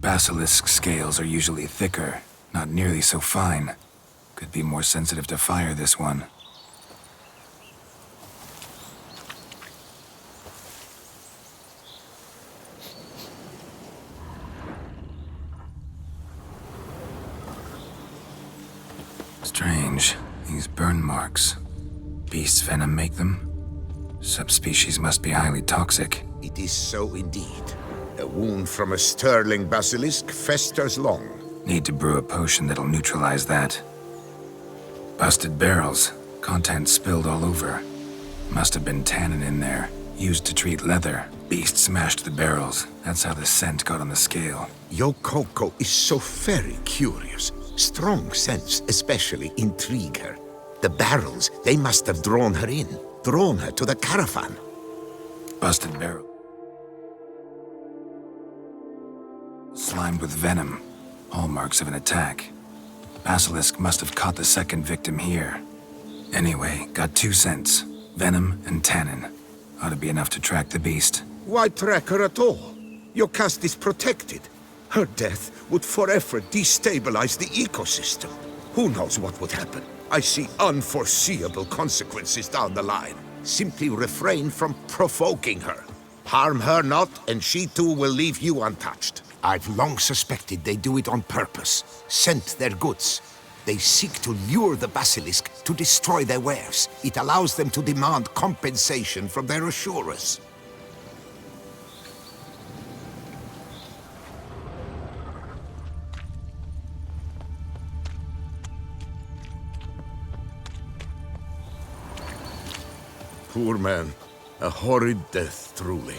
Basilisk scales are usually thicker, not nearly so fine. Could be more sensitive to fire, this one. Strange, these burn marks. Beast's venom make them? Subspecies must be highly toxic. It is so indeed. A wound from a sterling basilisk festers long. Need to brew a potion that'll neutralize that. Busted barrels. Contents spilled all over. Must have been tannin in there. Used to treat leather. Beast smashed the barrels. That's how the scent got on the scale. Yokoko is so very curious. Strong scents especially intrigue her. The barrels, they must have drawn her in. Drawn her to the caravan. Busted barrel. Slimed with venom. Hallmarks of an attack. Basilisk must have caught the second victim here. Anyway, got 2 scents. Venom and tannin. Ought to be enough to track the beast. Why track her at all? Your caste is protected. Her death would forever destabilize the ecosystem. Who knows what would happen? I see unforeseeable consequences down the line. Simply refrain from provoking her. Harm her not, and she too will leave you untouched. I've long suspected they do it on purpose. Scent their goods. They seek to lure the basilisk to destroy their wares. It allows them to demand compensation from their assurers. Poor man. A horrid death, truly.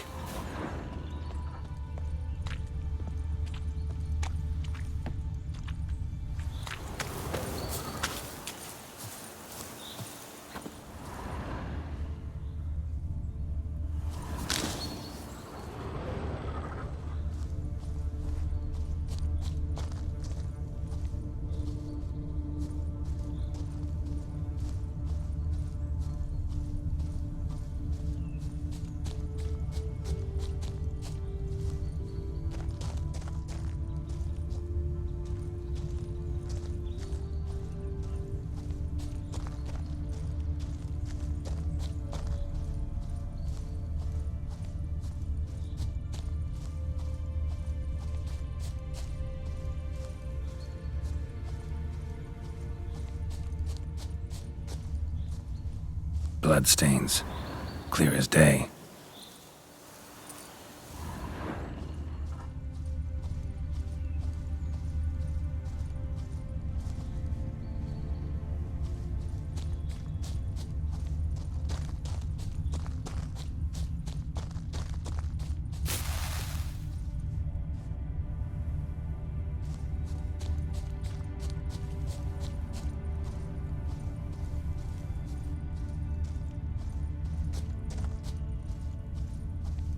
Bloodstains. Clear as day.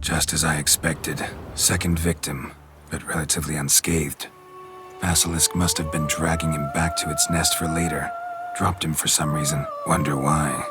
Just as I expected. Second victim, but relatively unscathed. Basilisk must have been dragging him back to its nest for later. Dropped him for some reason. Wonder why.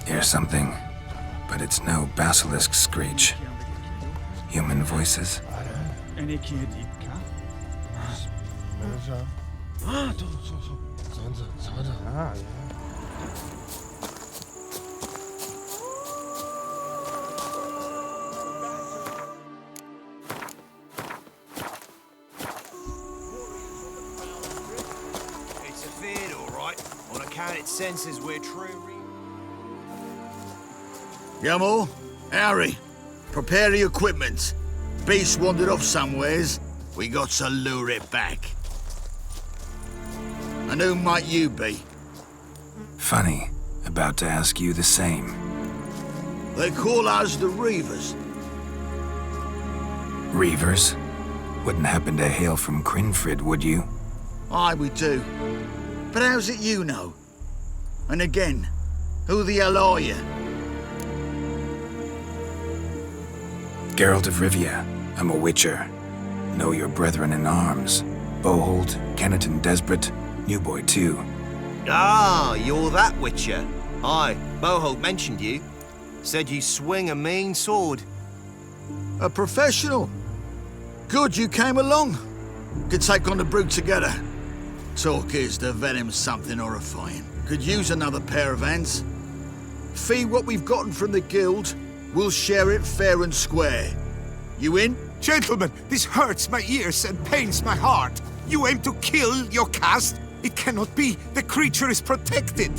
Hear something, but it's no basilisk screech. Human voices? Senses we're true. Yamo, Harry, prepare the equipment. Beast wandered off somewheres. We got to lure it back. And who might you be? Funny, about to ask you the same. They call us the Reavers. Reavers? Wouldn't happen to hail from Crinfrid, would you? Aye, we do. But how's it you know? And again, who the hell are you? Geralt of Rivia. I'm a witcher. Know your brethren in arms. Bohold, Kenneton Desperate, New Boy too. Ah, you're that witcher. Aye, Bohold mentioned you. Said you swing a mean sword. A professional. Good you came along. Could take on the brute together. Talk is the venom's something horrifying. Could use another pair of hands. Fee what we've gotten from the guild, we'll share it fair and square. You in? Gentlemen, this hurts my ears and pains my heart. You aim to kill your caste? It cannot be. The creature is protected.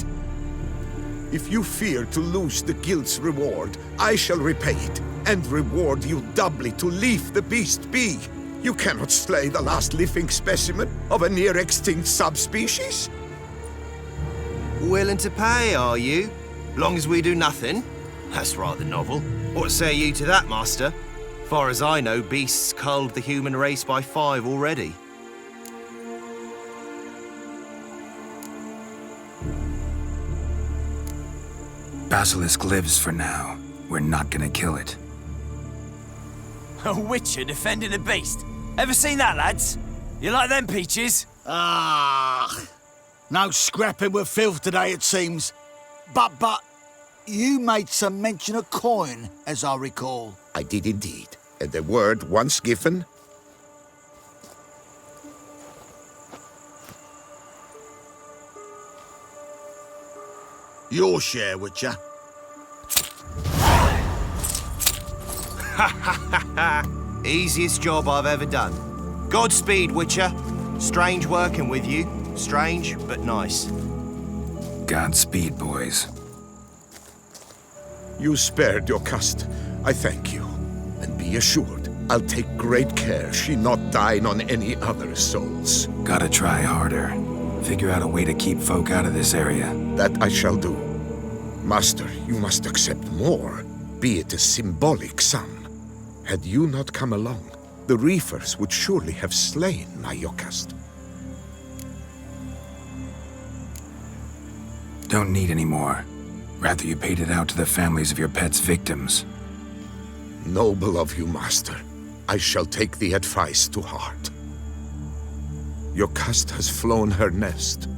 If you fear to lose the guild's reward, I shall repay it, and reward you doubly to leave the beast be. You cannot slay the last living specimen of a near-extinct subspecies. Willing to pay, are you? Long as we do nothing? That's rather novel. What say you to that, master? Far as I know, beasts culled the human race by 5 already. Basilisk lives for now. We're not gonna kill it. A witcher defending a beast. Ever seen that, lads? You like them peaches? Ah, no scrapping with filth today, it seems. But, you made some mention of coin, as I recall. I did indeed. And the word once given, Your share, Witcher. Easiest job I've ever done. Godspeed, Witcher. Strange working with you. Strange, but nice. Godspeed, boys. you spared your caste. I thank you. And be assured, I'll take great care she not dine on any other souls. Gotta try harder. Figure out a way to keep folk out of this area. That I shall do. Master, you must accept more, be it a symbolic sum. Had you not come along, the Reefers would surely have slain my Yokast. Don't need any more. Rather you paid it out to the families of your pets' victims. Noble of you, Master. I shall take the advice to heart. Yokast has flown her nest.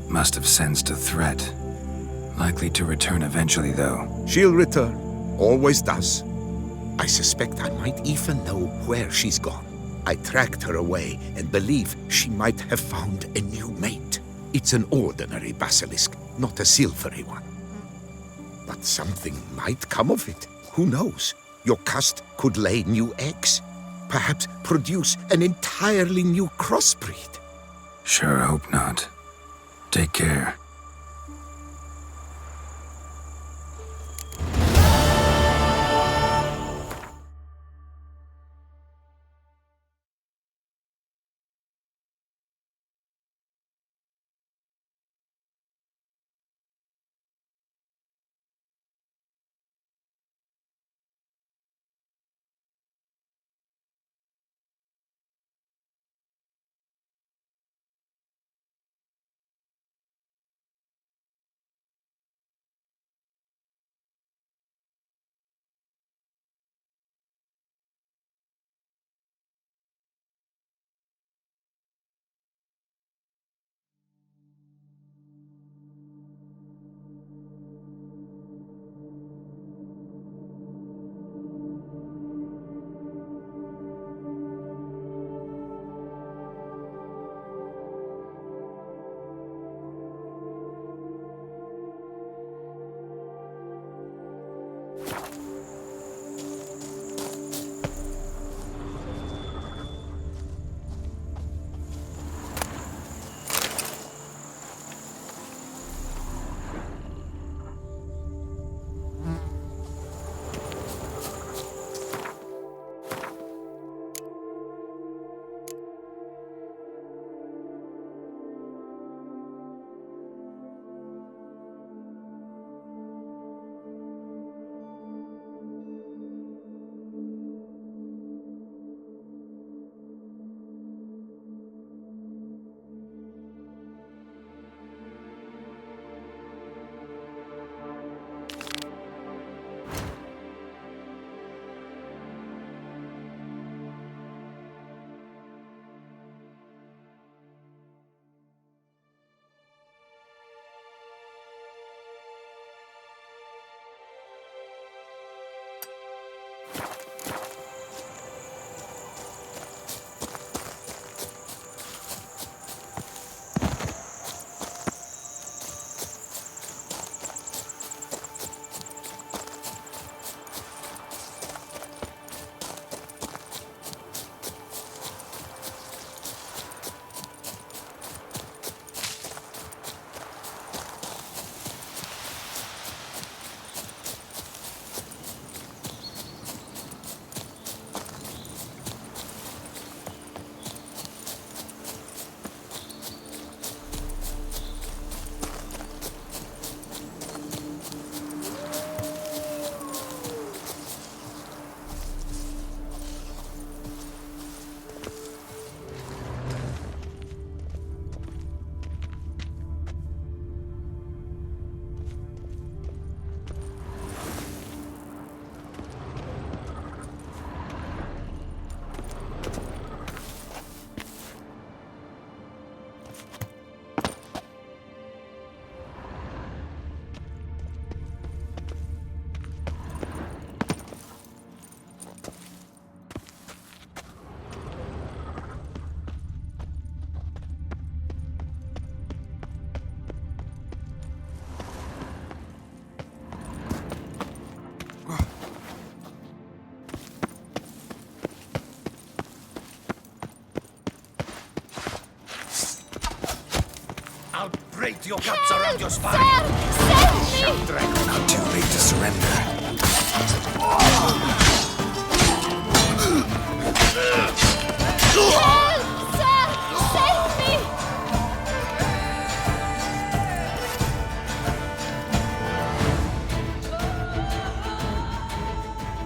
Must have sensed a threat. Likely to return eventually, though. She'll return. Always does. I suspect I might even know where she's gone. I tracked her away and believe she might have found a new mate. It's an ordinary basilisk, not a silvery one. But something might come of it. Who knows? Your caste could lay new eggs. Perhaps produce an entirely new crossbreed. Sure hope not. Take care. weight your guts around your spine. Sir, save me! Not too late to surrender. Help, sir, save me!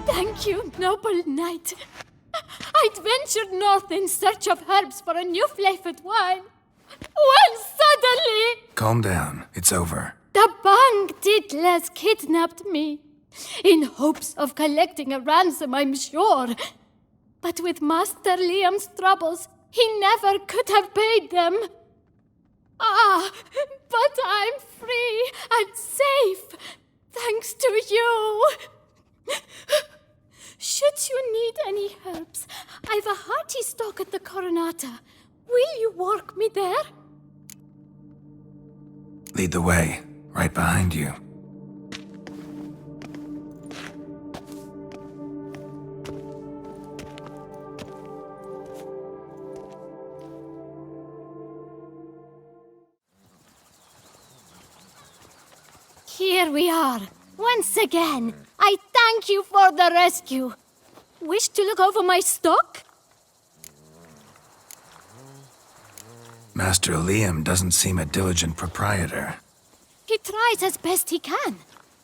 Thank you, noble knight. I'd ventured north in search of herbs for a new flavored wine. When suddenly, Calm down. It's over. the Bang Diddlers kidnapped me. In hopes of collecting a ransom, I'm sure. But with Master Liam's troubles, he never could have paid them. Ah, but I'm free and safe, thanks to you. Should you need any herbs, I've a hearty stock at the Coronata. Will you walk me there? Lead the way. Right behind you. Here we are. Once again, I thank you for the rescue. Wish to look over my stock? Master Liam doesn't seem a diligent proprietor. He tries as best he can.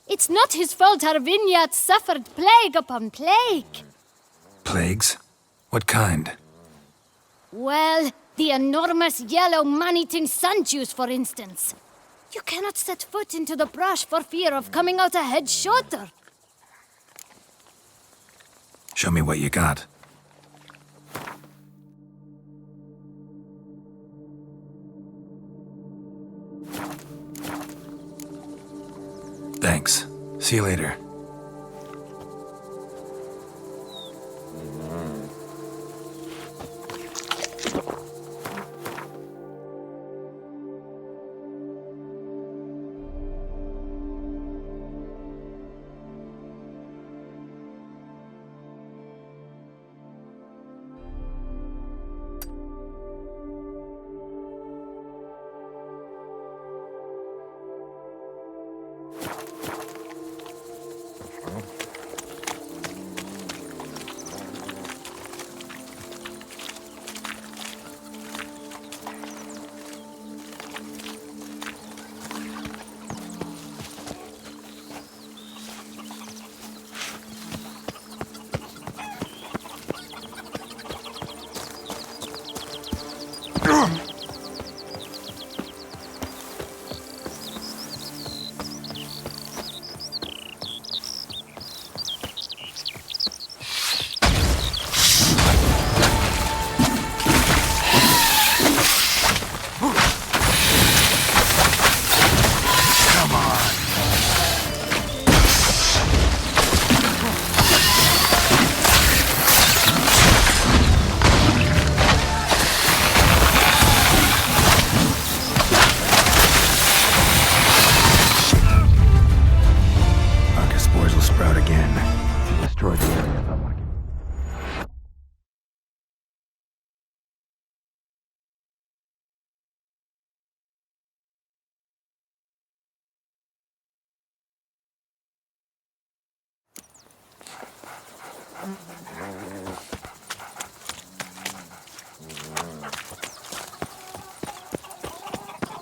It's not his fault our vineyard suffered plague upon plague. Plagues? What kind? Well, the enormous yellow man-eating sun juice, for instance. You cannot set foot into the brush for fear of coming out ahead shorter. Show me what you got. Thanks. See you later.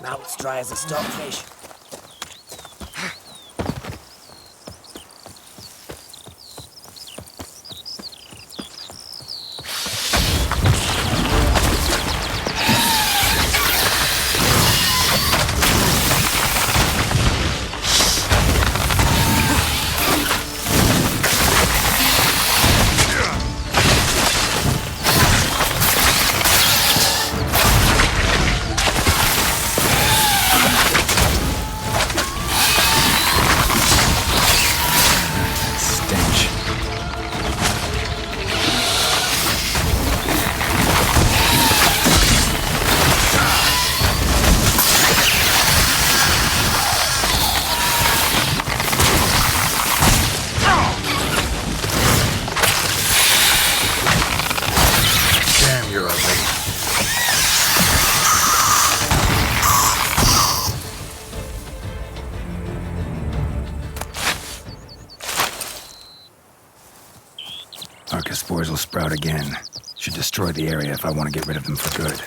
Mouth's dry as a stockfish. sprout again. Should destroy the area if I want to get rid of them for good.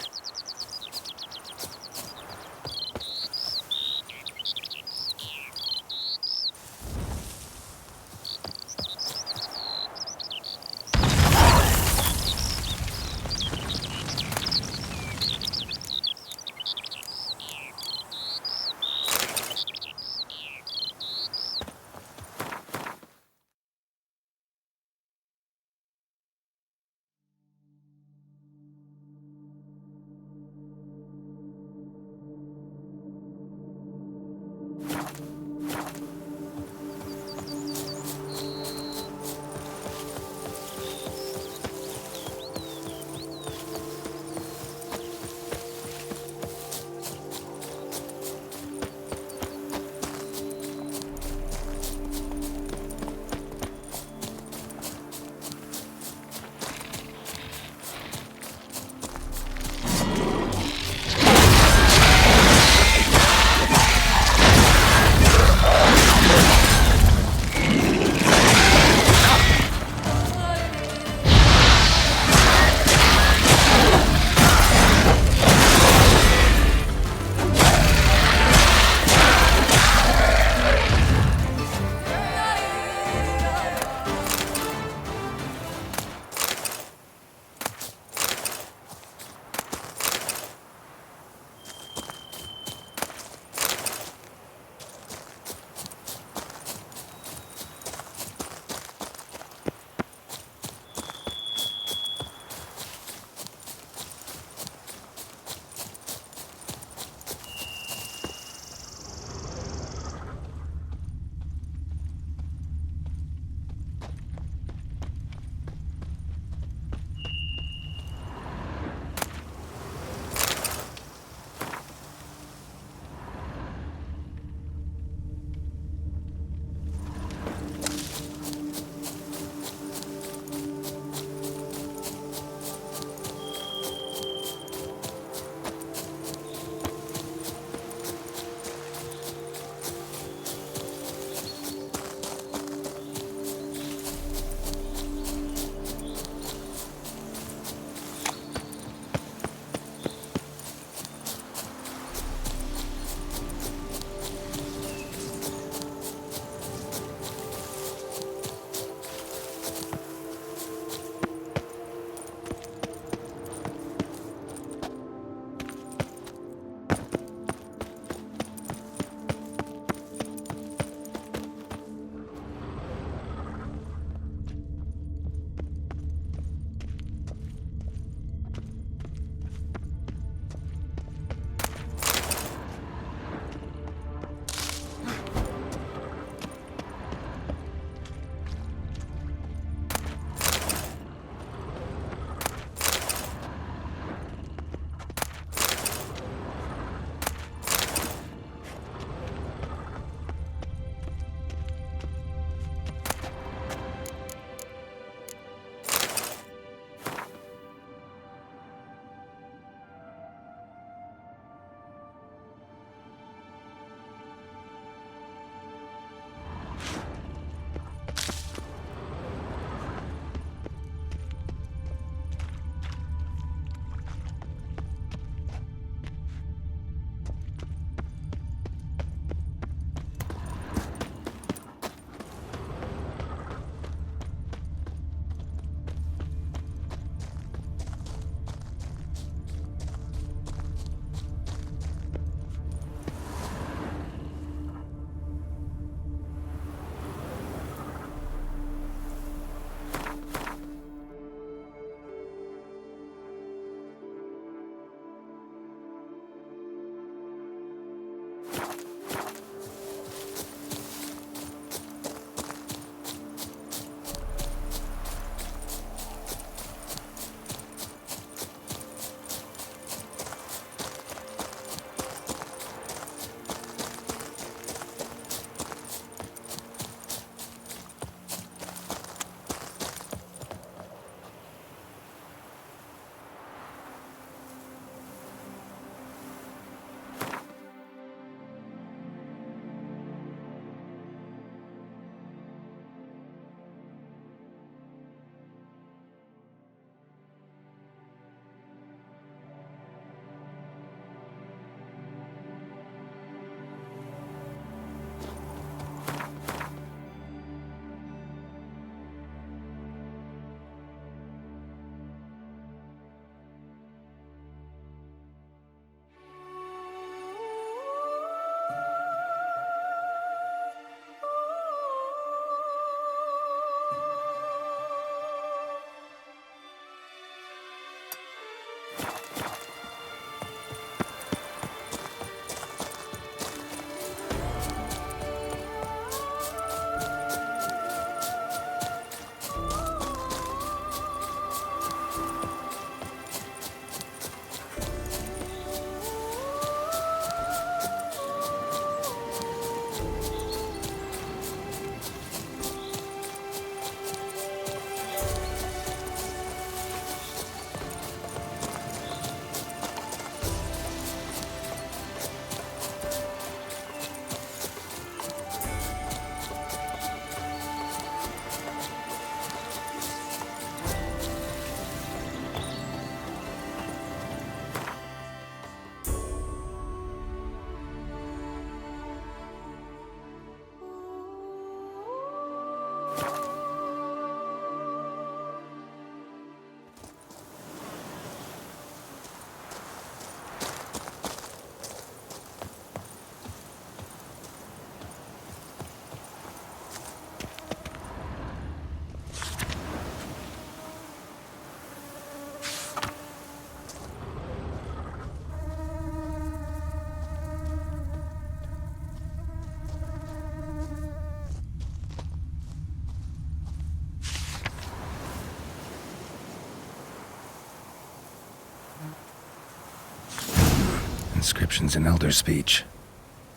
Inscriptions in Elder speech.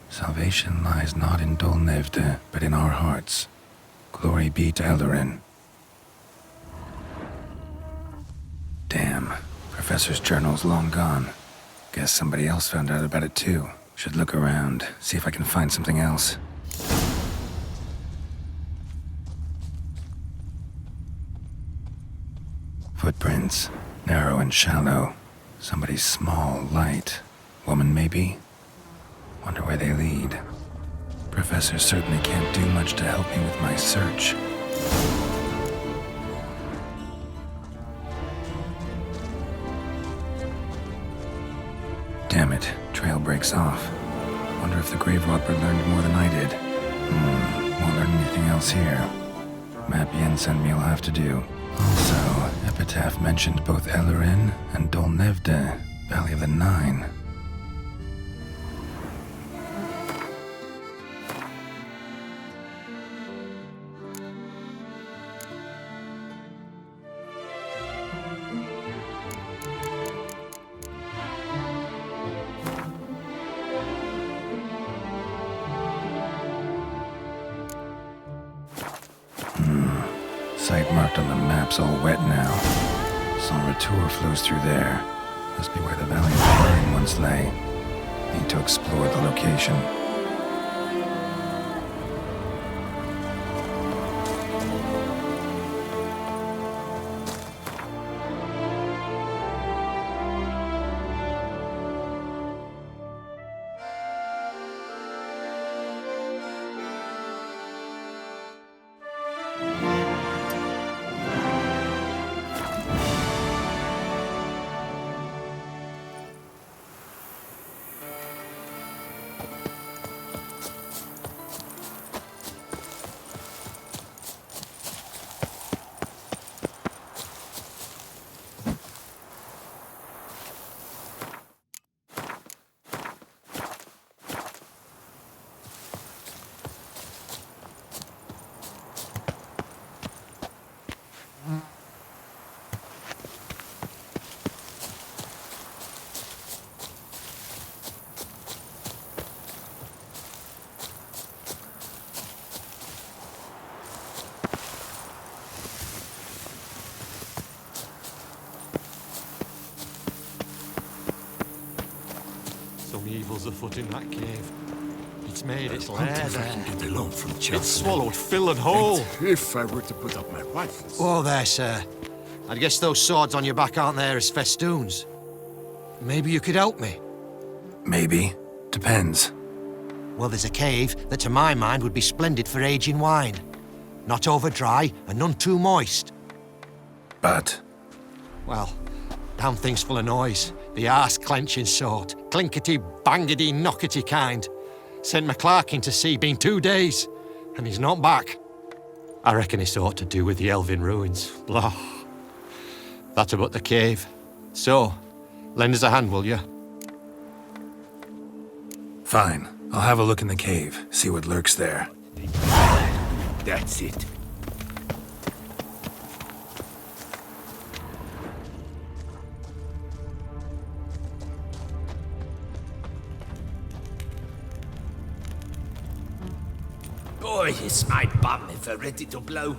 Salvation lies not in Dol Nevde, but in our hearts. Glory be to Eldarin. Damn. Professor's journal's long gone. Guess somebody else found out about it too. Should look around, see if I can find something else. Footprints. Narrow and shallow. Somebody's small, light. Woman, maybe? Wonder where they lead. Professor certainly can't do much to help me with my search. Damn it, trail breaks off. Wonder if the grave robber learned more than I did. Won't learn anything else here. Map Yen sent me'll have to do. Also, Epitaph mentioned both Eldarin and Dol Nevde, Valley of the Nine. Site marked on the map's all wet now. San Retour flows through there. Must be where the Valley of the Nine once lay. Need to explore the location. Some evil's afoot in that cave. It's made its lair there. Get the loan from Chelsea. It's swallowed Phil and whole. If I were to put up my rifles... Oh, there, sir. I guess those swords on your back aren't there as festoons. Maybe you could help me. Maybe. Depends. Well, there's a cave that, to my mind, would be splendid for aging wine. Not over dry and none too moist. But... Well, damn thing's full of noise. The arse-clenching sort. Clinkety, bangety, knockety kind. Sent McClarkin to sea, been 2 days, and he's not back. I reckon it's ought to do with the Elven ruins. Blah. That about the cave. So, lend us a hand, will you? Fine. I'll have a look in the cave, see what lurks there. That's it. Boy, is my bum ever ready to blow.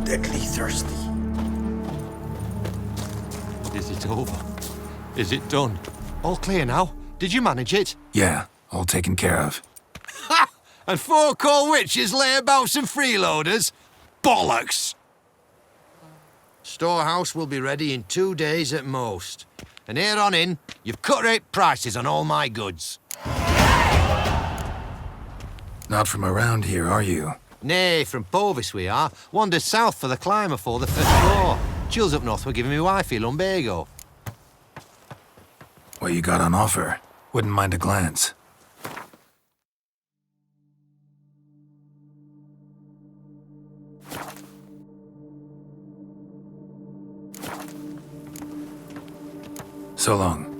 deadly thirsty. Is it over? Is it done? All clear now? Did you manage it? Yeah, all taken care of. Ha! And 4 cold witches lay about some freeloaders? Bollocks! Storehouse will be ready in 2 days at most. And here on in, you've cut rate prices on all my goods. Not from around here, are you? Nay, from Povis we are. Wandered south for the climber for the first war. Jules up north were giving me wifey lumbago. What you got on offer? Wouldn't mind a glance. So long.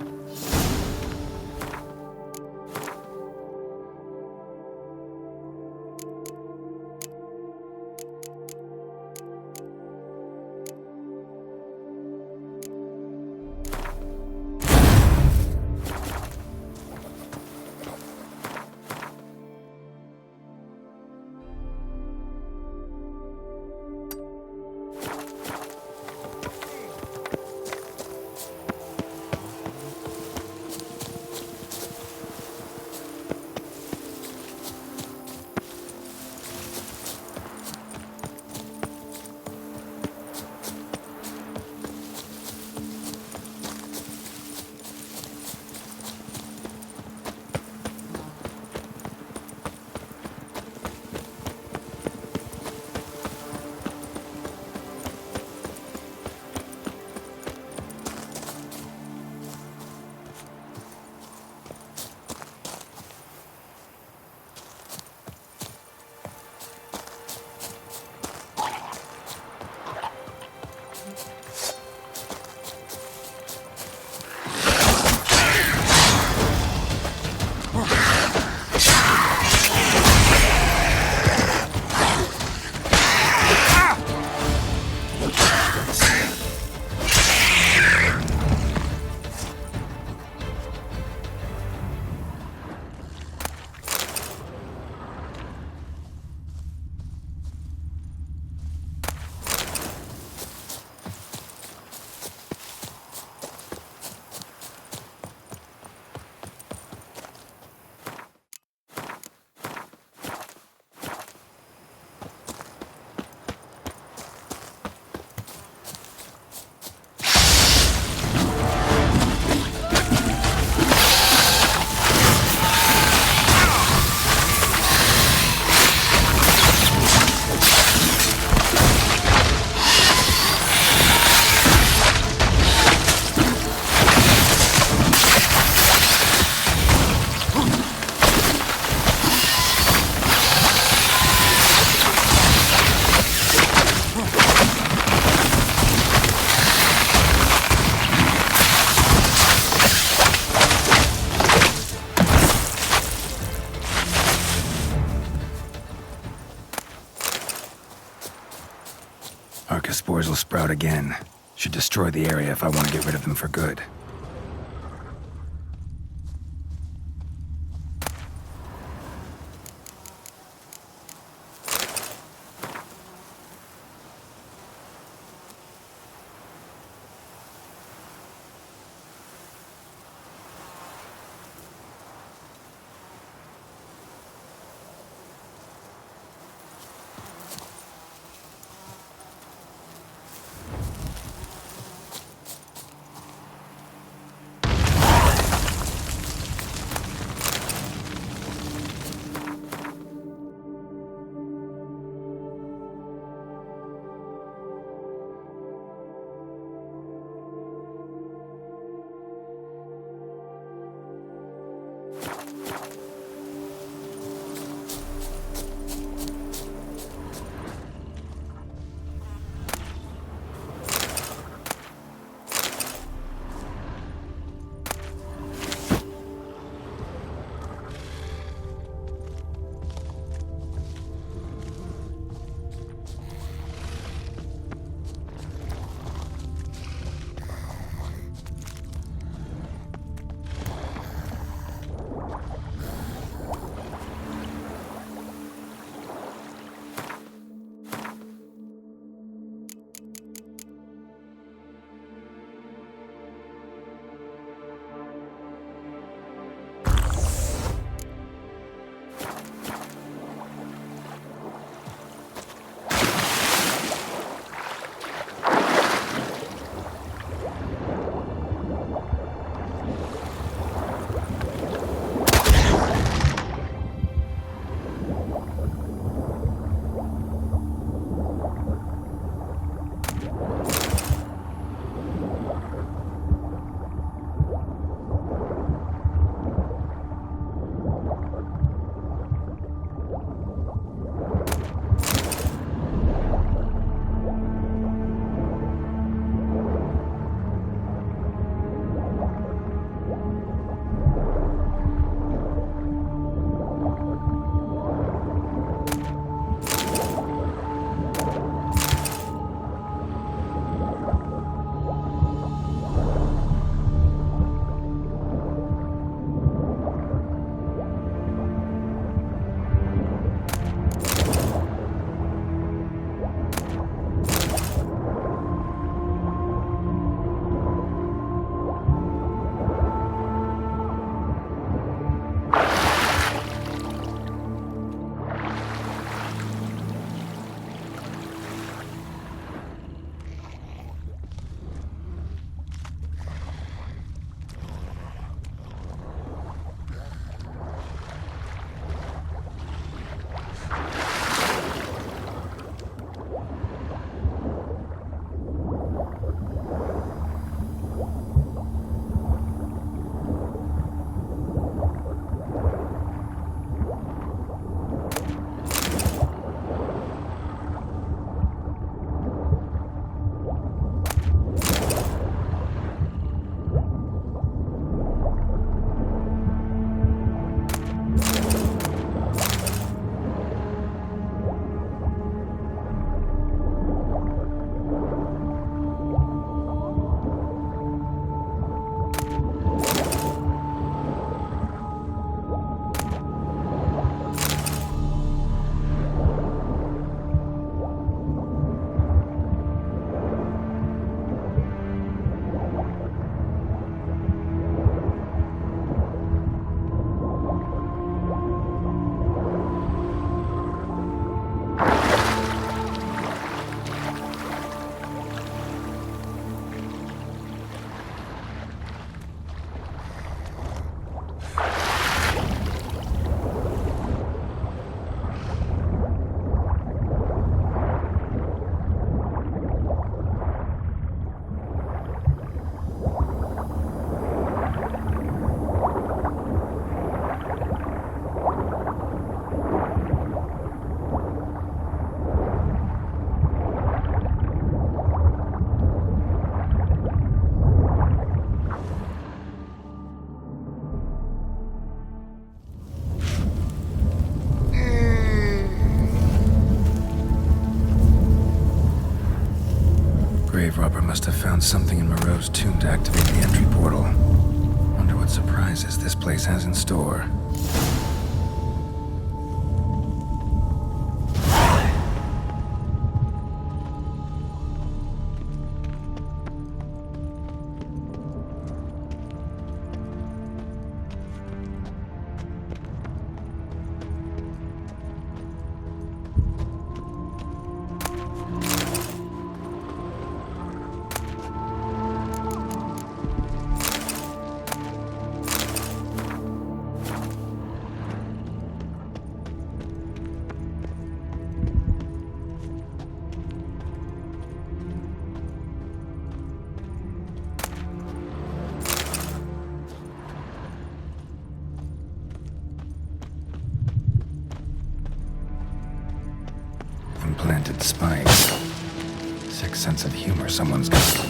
Spores will sprout again. Should destroy the area if I want to get rid of them for good. grave robber must have found something in Moreau's tomb to activate the entry portal. Wonder what surprises this place has in store. Implanted spikes. Sick sense of humor someone's got.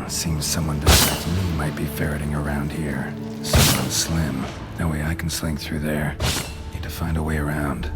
Seems someone just like me might be ferreting around here. Someone slim. No way I can slink through there. Need to find a way around.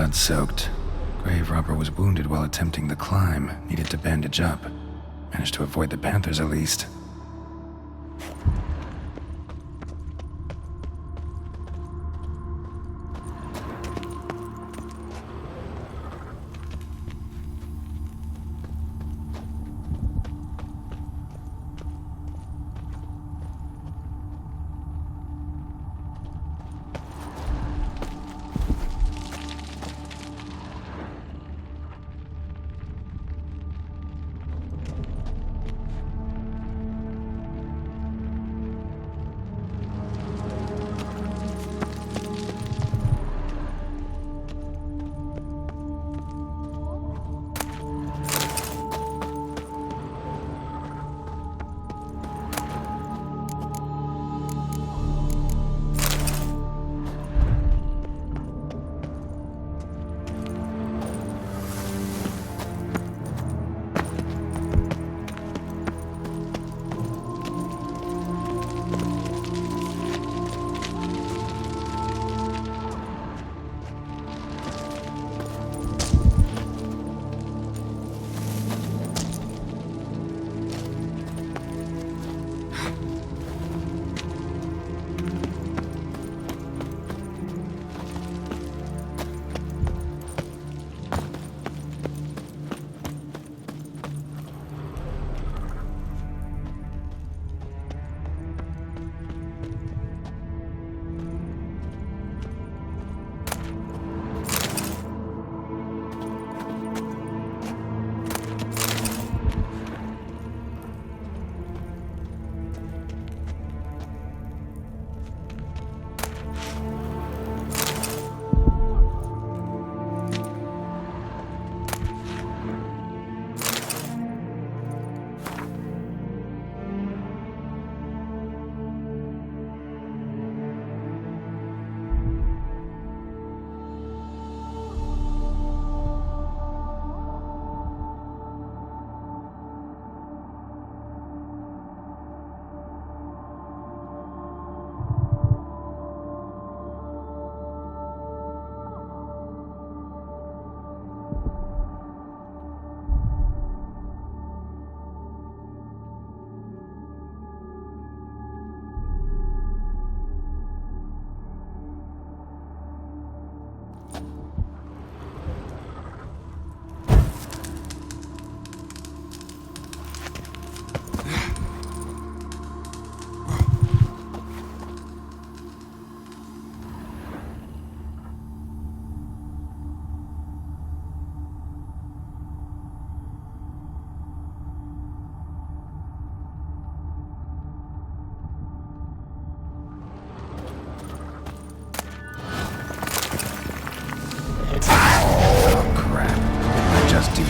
blood-soaked. Grave robber was wounded while attempting the climb, needed to bandage up. Managed to avoid the Panthers at least.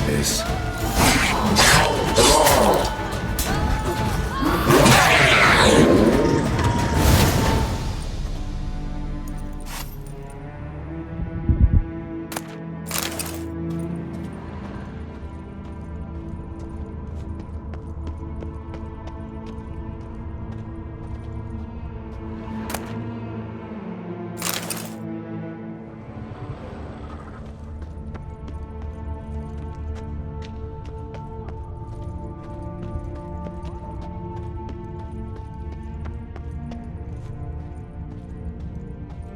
this.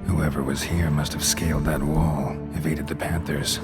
Whoever was here must have scaled that wall, evaded the Panthers.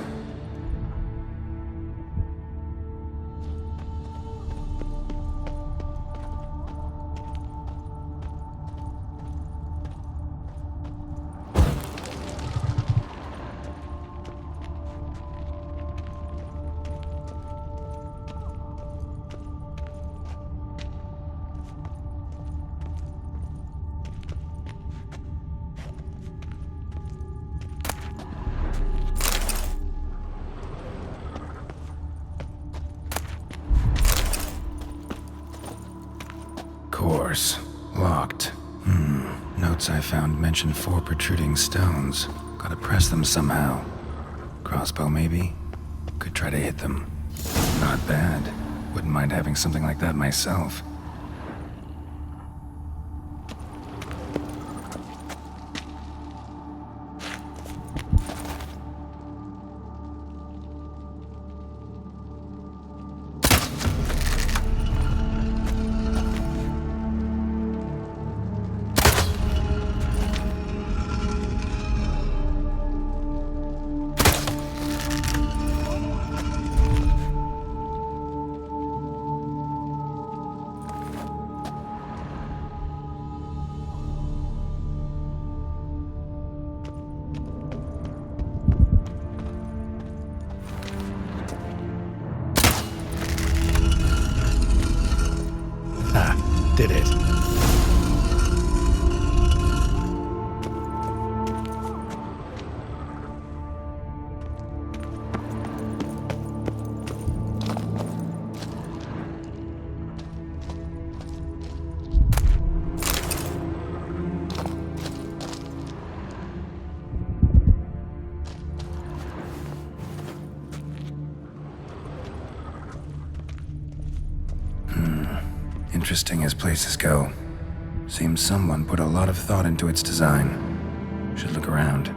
Course. Locked. Notes I found mention 4 protruding stones. Gotta press them somehow. Crossbow, maybe? Could try to hit them. Not bad. Wouldn't mind having something like that myself. Interesting as places go. Seems someone put a lot of thought into its design. Should look around.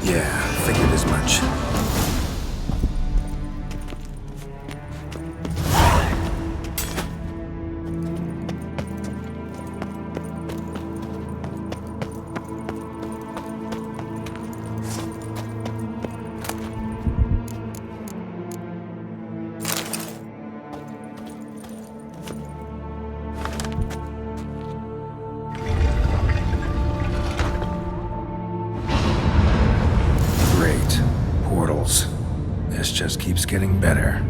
Yeah, figured as much. Great. Portals. This just keeps getting better.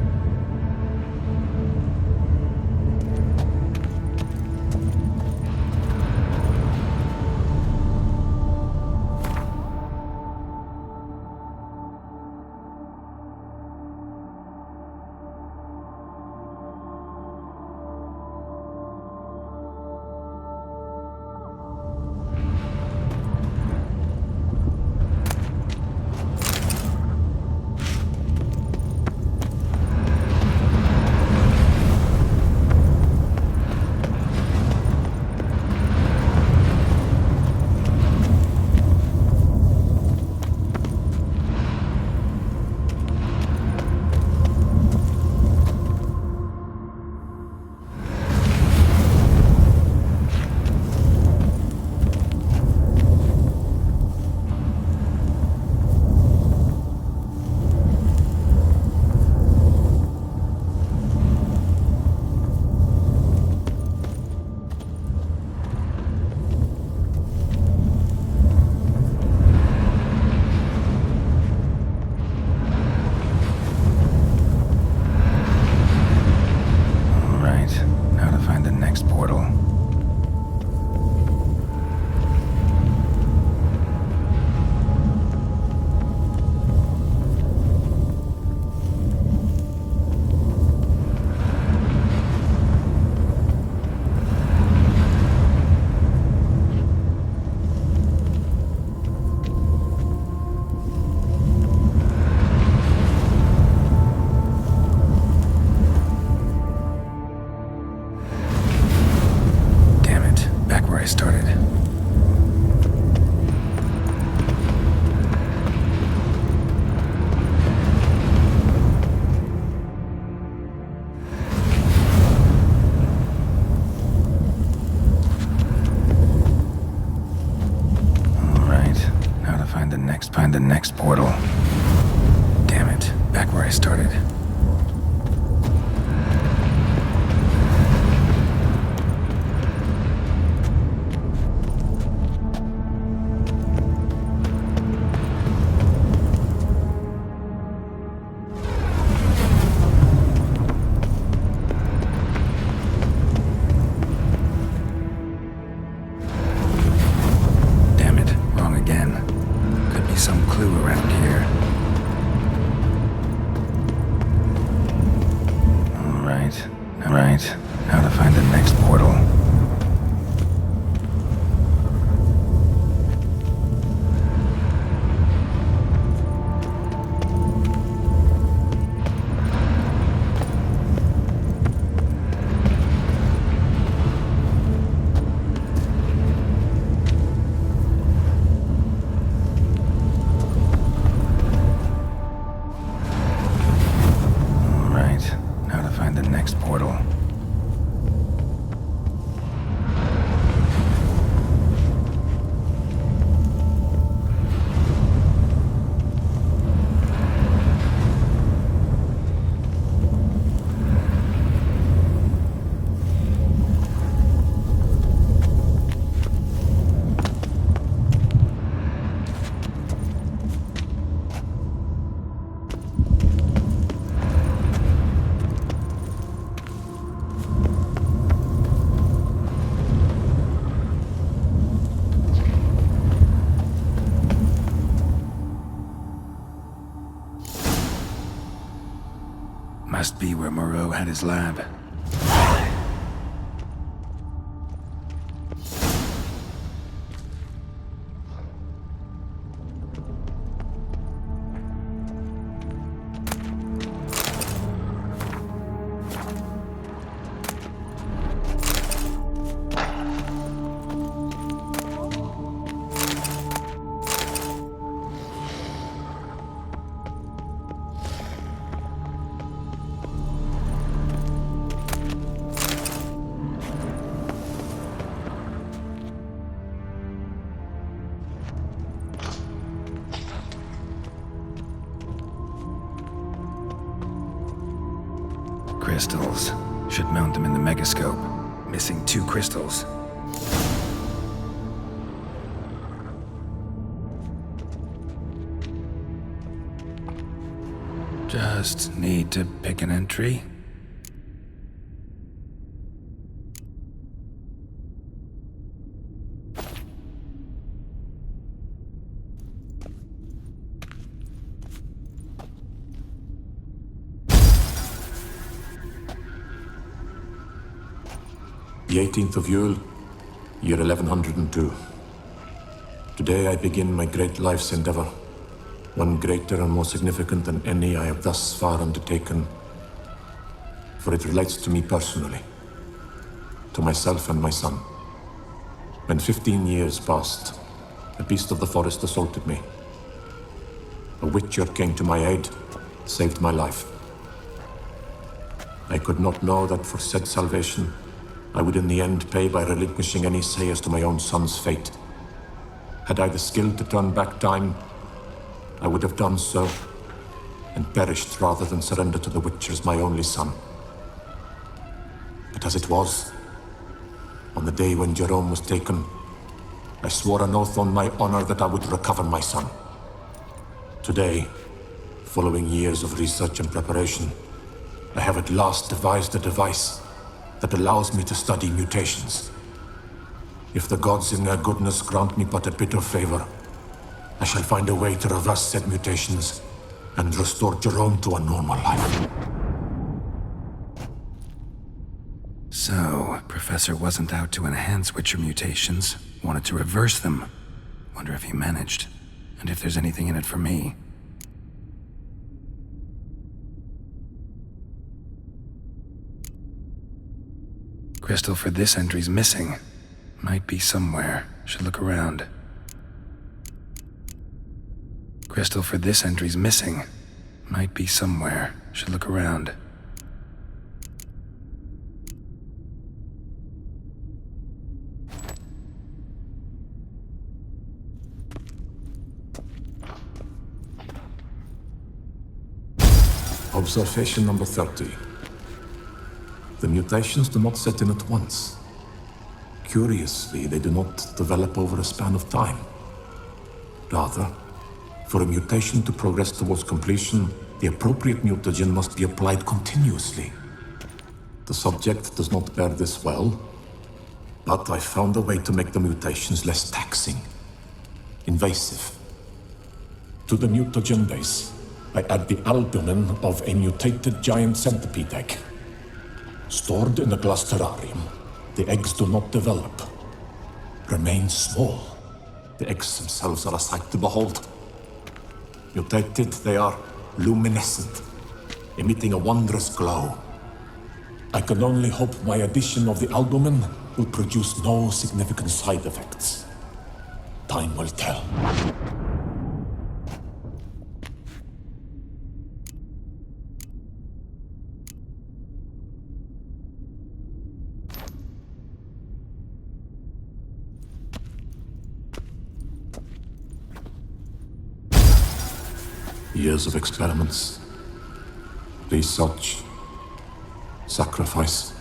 I started. Find the next portal. Damn it, back where I started. Damn it, wrong again. Could be some clue around here. Alright, now to find the next portal. Alright, now to find the next portal. where Moreau had his lab. Crystals. Should mount them in the megascope. Missing 2 crystals. Just need to pick an entry. The 18th of Yule, year 1102. Today I begin my great life's endeavor, one greater and more significant than any I have thus far undertaken, for it relates to me personally, to myself and my son. When 15 years passed, a beast of the forest assaulted me. A witcher came to my aid, saved my life. I could not know that for said salvation, I would in the end pay by relinquishing any say as to my own son's fate. Had I the skill to turn back time, I would have done so, and perished rather than surrender to the Witchers my only son. But as it was, on the day when Jerome was taken, I swore an oath on my honor that I would recover my son. Today, following years of research and preparation, I have at last devised a device that allows me to study mutations. If the gods in their goodness grant me but a bit of favor, I shall find a way to reverse said mutations and restore Jerome to a normal life. So, Professor wasn't out to enhance Witcher mutations, wanted to reverse them. Wonder if he managed, and if there's anything in it for me. Crystal for this entry's missing. Might be somewhere. Should look around. Crystal for this entry's missing. Might be somewhere. Should look around. Observation number 30. The mutations do not set in at once. Curiously, they do not develop over a span of time. Rather, for a mutation to progress towards completion, the appropriate mutagen must be applied continuously. The subject does not bear this well, but I found a way to make the mutations less taxing, invasive. To the mutagen base, I add the albumin of a mutated giant centipede egg. Stored in a glass terrarium, the eggs do not develop, remain small. The eggs themselves are a sight to behold. Mutated, they are luminescent, emitting a wondrous glow. I can only hope my addition of the albumin will produce no significant side effects. Time will tell. Years of experiments, research, sacrifice,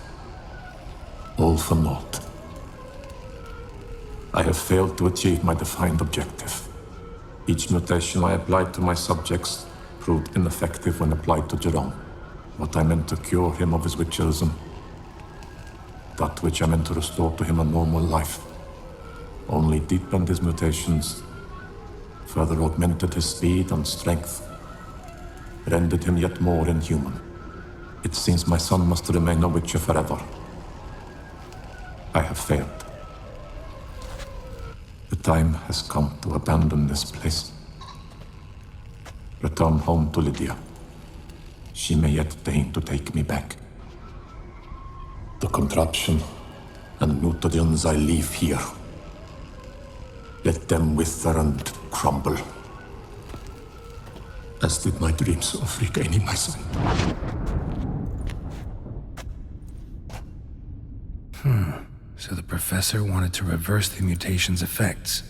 all for naught. I have failed to achieve my defined objective. Each mutation I applied to my subjects proved ineffective when applied to Jerome. What I meant to cure him of his witcherism, that which I meant to restore to him a normal life, only deepened his mutations, further augmented his speed and strength, rendered him yet more inhuman. It seems my son must remain a Witcher forever. I have failed. The time has come to abandon this place. Return home to Lydia. She may yet deign to take me back. The contraption and mutagens I leave here. Let them wither and crumble. As did my dreams of regaining my son. So the professor wanted to reverse the mutation's effects.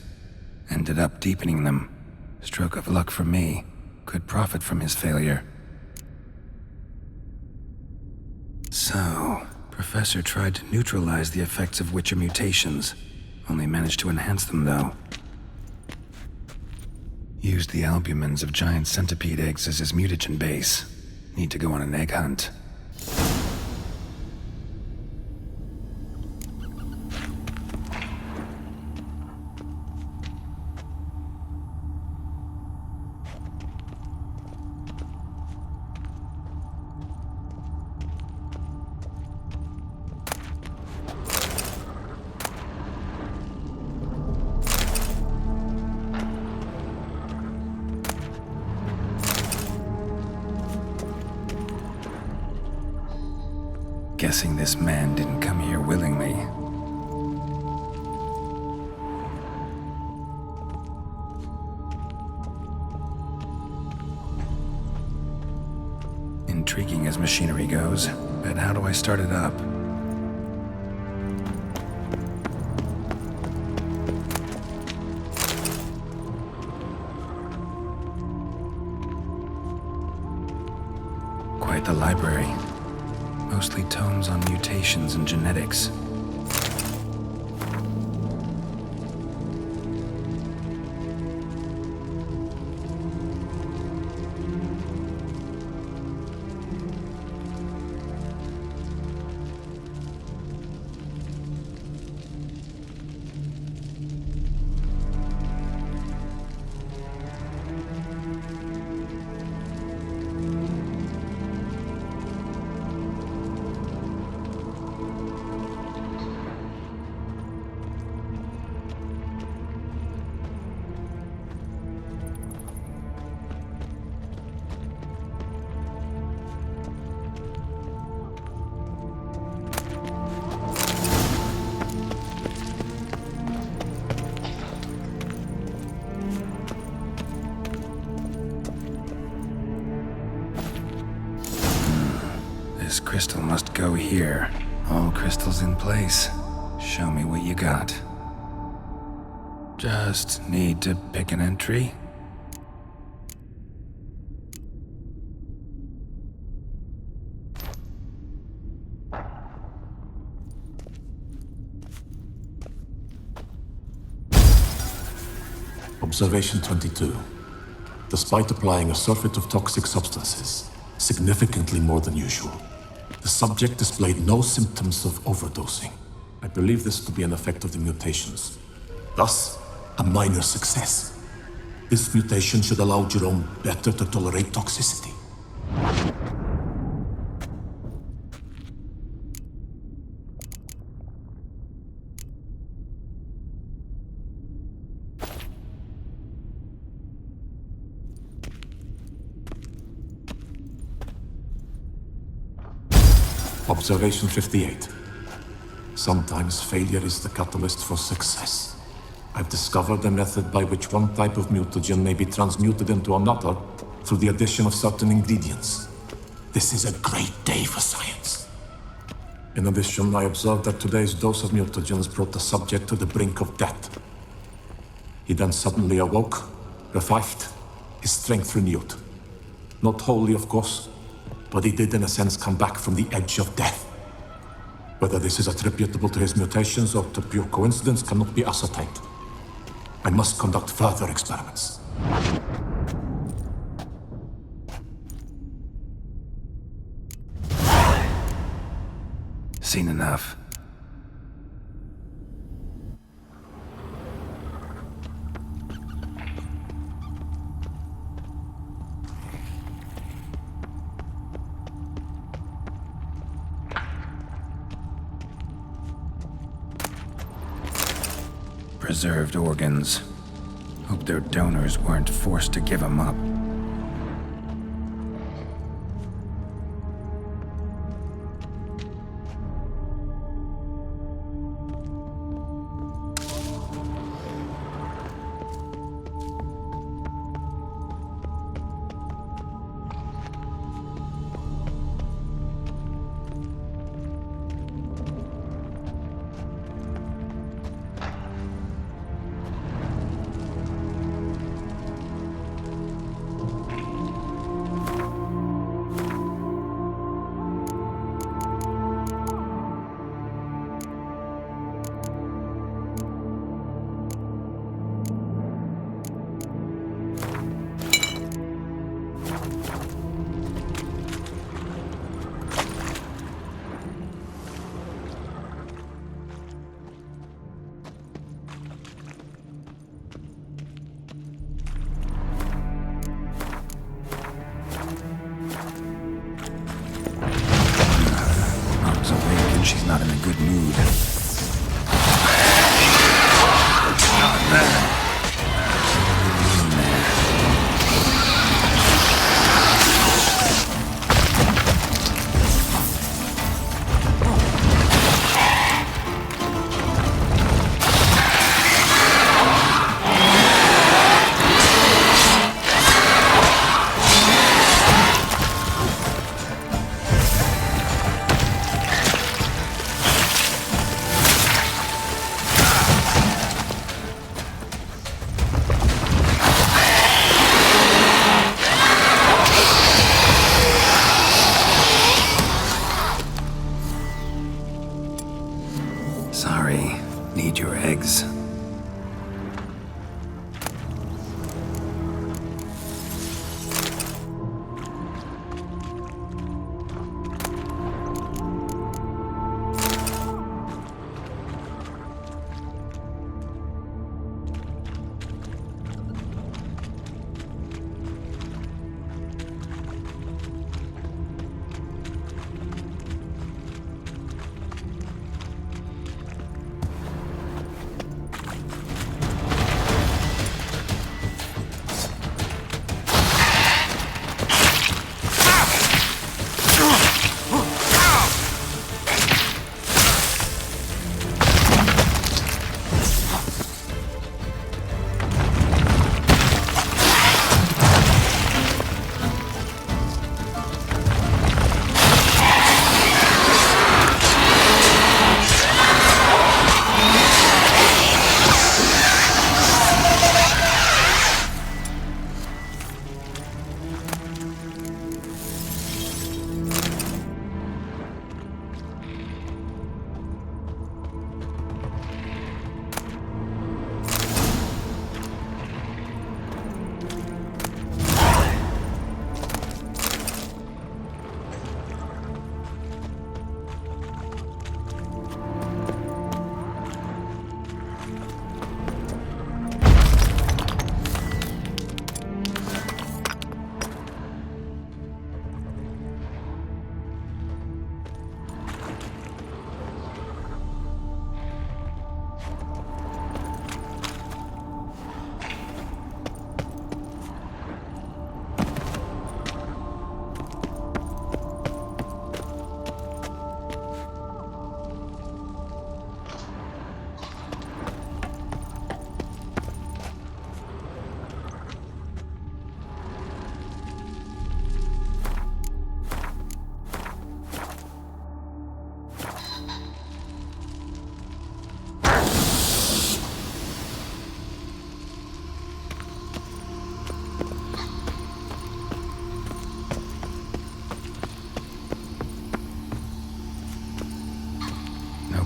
Ended up deepening them. Stroke of luck for me. Could profit from his failure. So, Professor tried to neutralize the effects of Witcher mutations. Only managed to enhance them, though. Used the albumins of giant centipede eggs as his mutagen base. Need to go on an egg hunt. Guessing this man didn't come here willingly. Intriguing as machinery goes, but how do I start it up? Quite the library. Mostly tomes on mutations and genetics. This crystal must go here. All crystals in place. Show me what you got. Just need to pick an entry. Observation 22. Despite applying a surfeit of toxic substances, significantly more than usual, the subject displayed no symptoms of overdosing. I believe this to be an effect of the mutations. Thus, a minor success. This mutation should allow Jerome better to tolerate toxicity. Observation 58. Sometimes failure is the catalyst for success. I've discovered a method by which one type of mutagen may be transmuted into another through the addition of certain ingredients. This is a great day for science. In addition, I observed that today's dose of mutagens brought the subject to the brink of death. He then suddenly awoke, revived, his strength renewed. Not wholly, of course, but he did in a sense come back from the edge of death. Whether this is attributable to his mutations or to pure coincidence cannot be ascertained. I must conduct further experiments. Seen enough. Preserved organs. Hope their donors weren't forced to give them up. Mom's awake and she's not in a good mood. Sorry, need your eggs.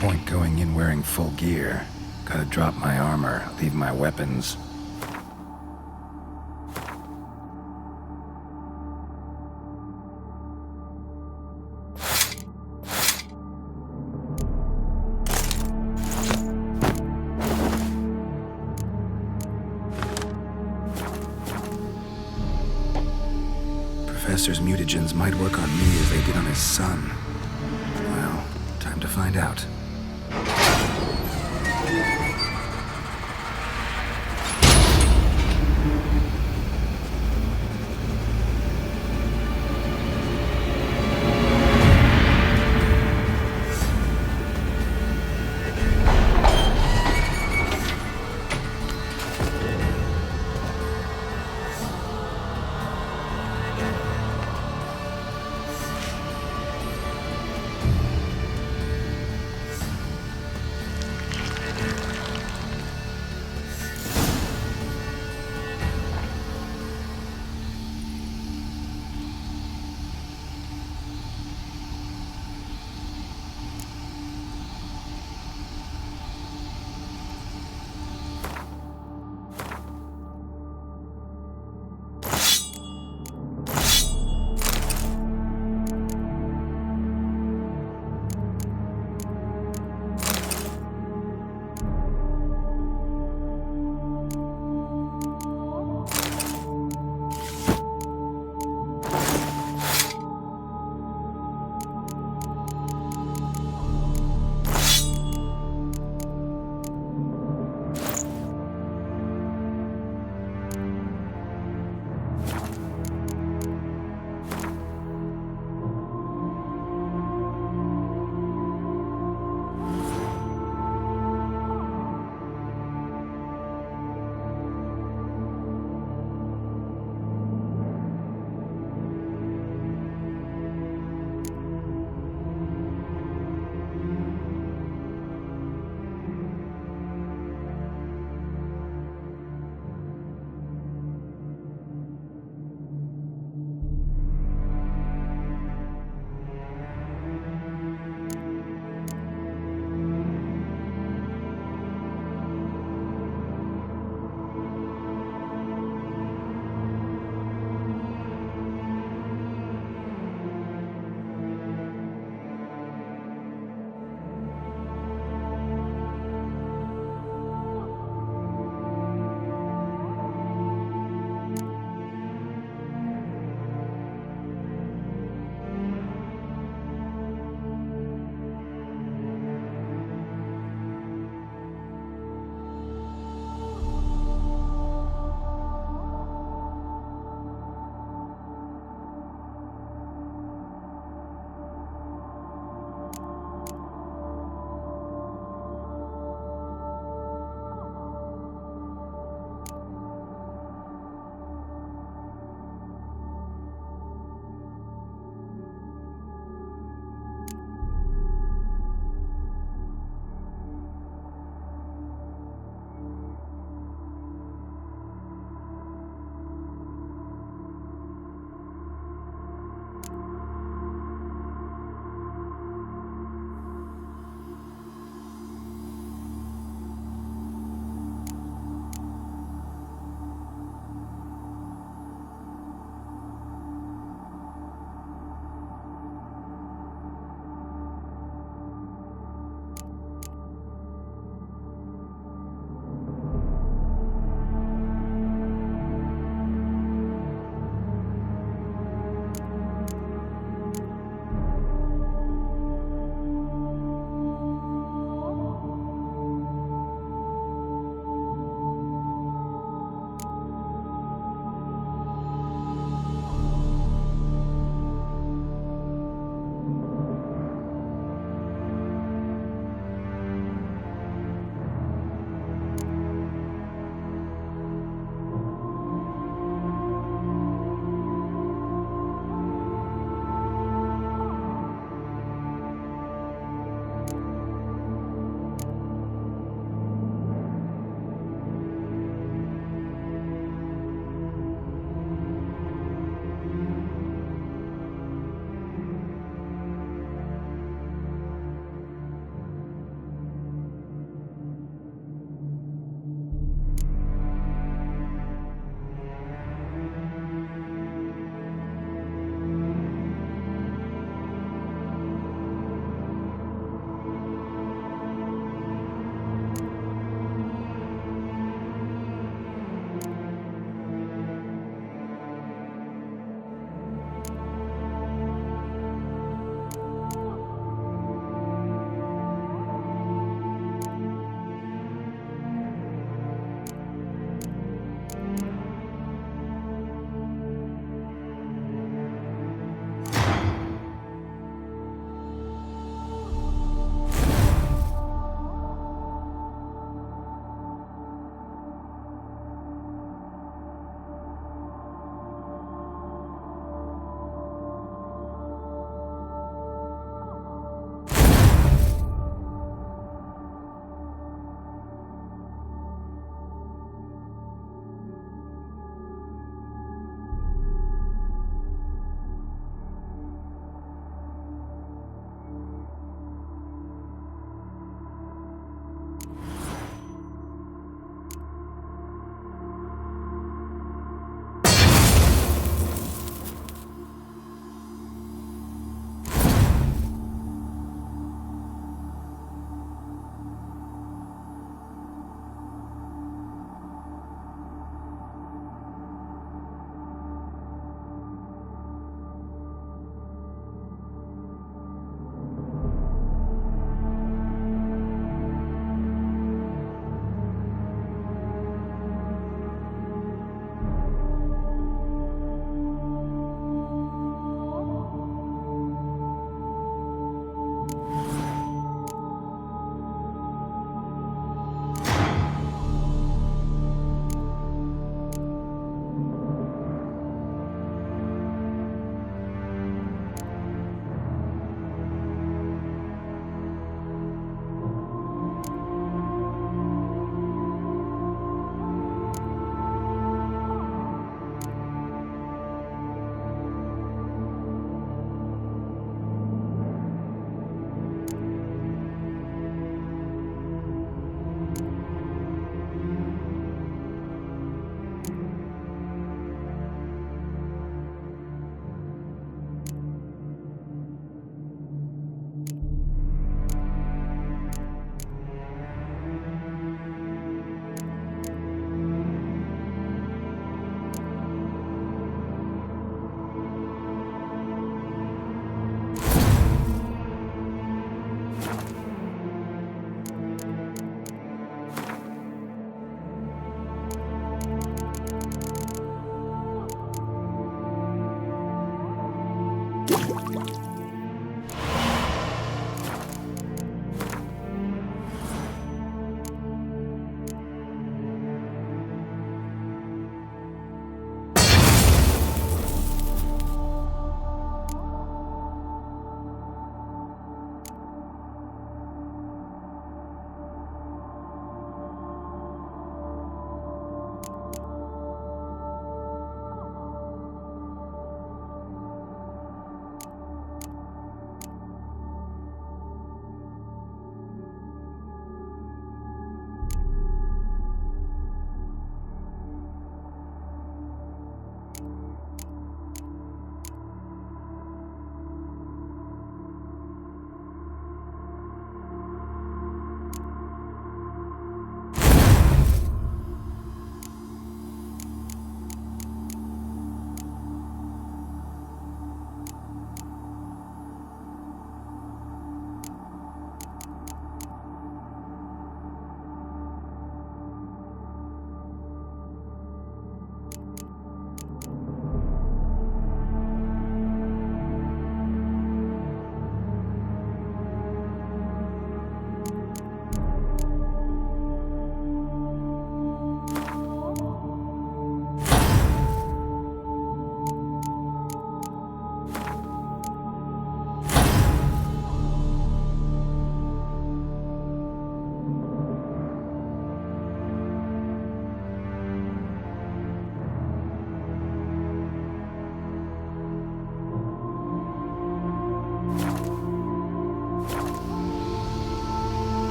Point going in wearing full gear. Gotta drop my armor, leave my weapons. Professor's mutagens might work on me as they did on his son. Well, time to find out.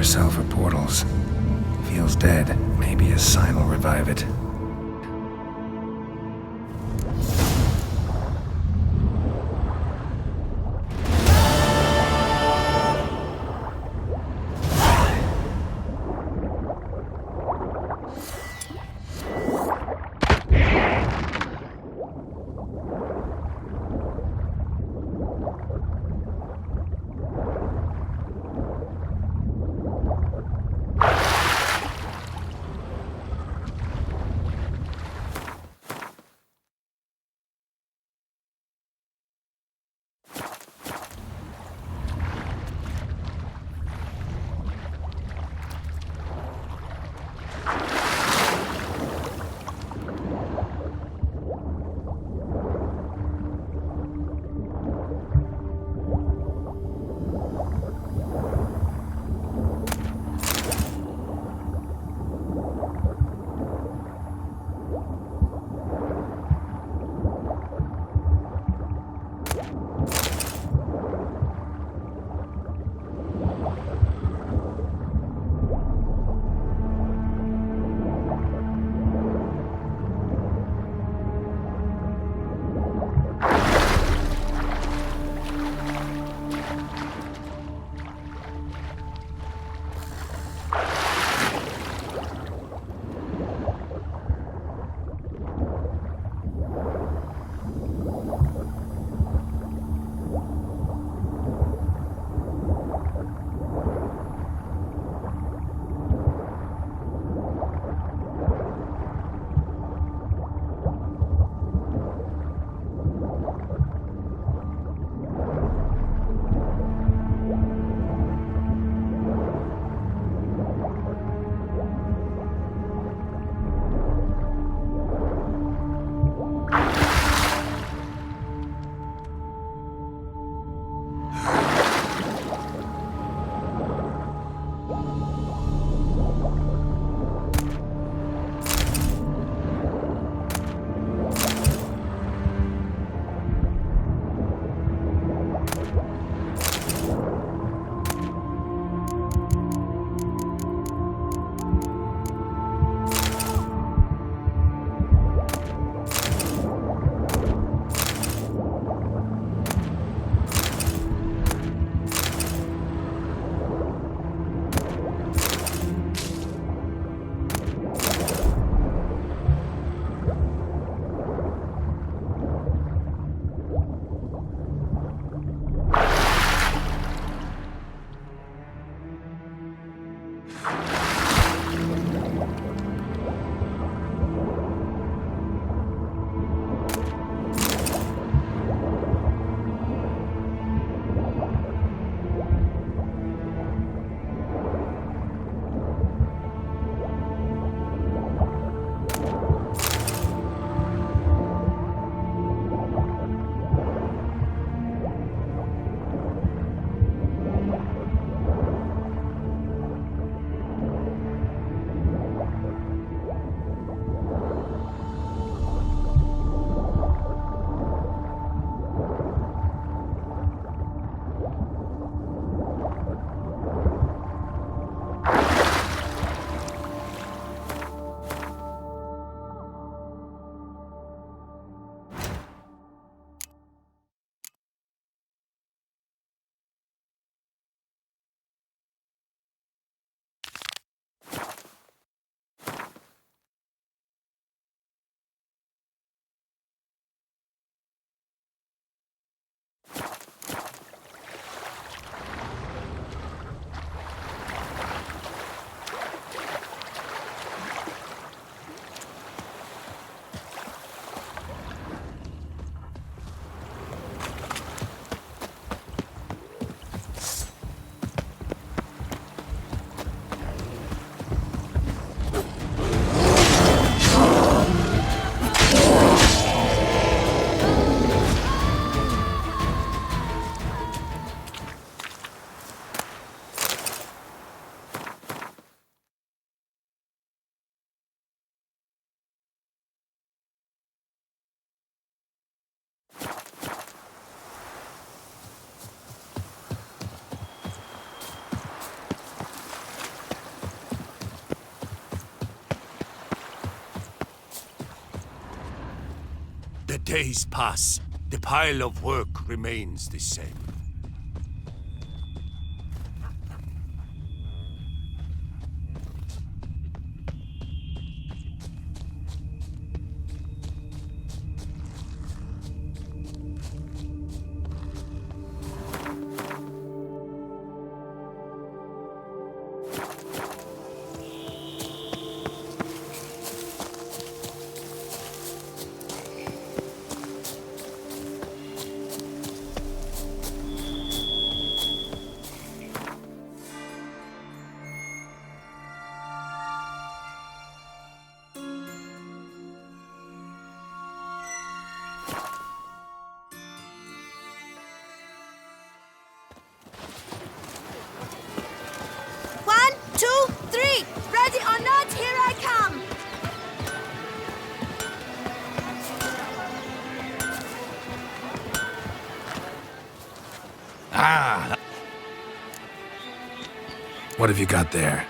herself or portals. Feels dead. Maybe a sign will revive it. the days pass, the pile of work remains the same. Ready or not, here I come! What have you got there?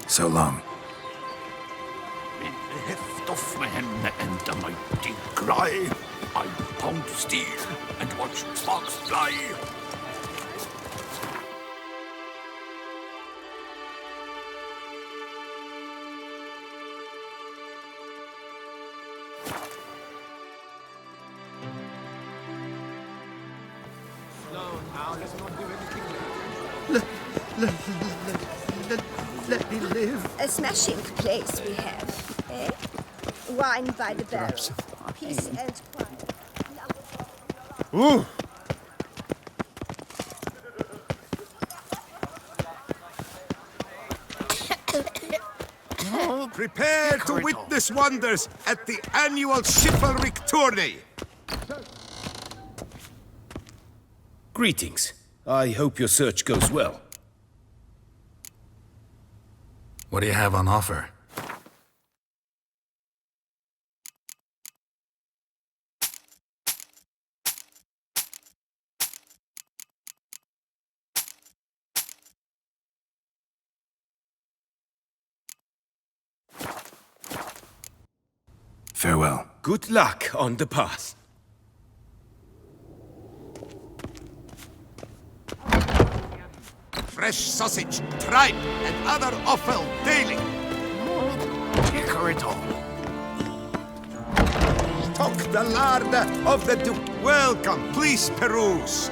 So long. In the heft of man and a mighty cry, I pound steel and watch sparks fly. Let me live. A smashing place we have, eh? Wine by the barrel. Peace and quiet. Ooh! Prepare to witness wonders at the annual chivalric tourney! Greetings. I hope your search goes well. What do you have on offer? Farewell. Good luck on the path. Fresh sausage, tripe, and other offal daily. Take it all. Stock the larder of the Duke. Welcome, please peruse.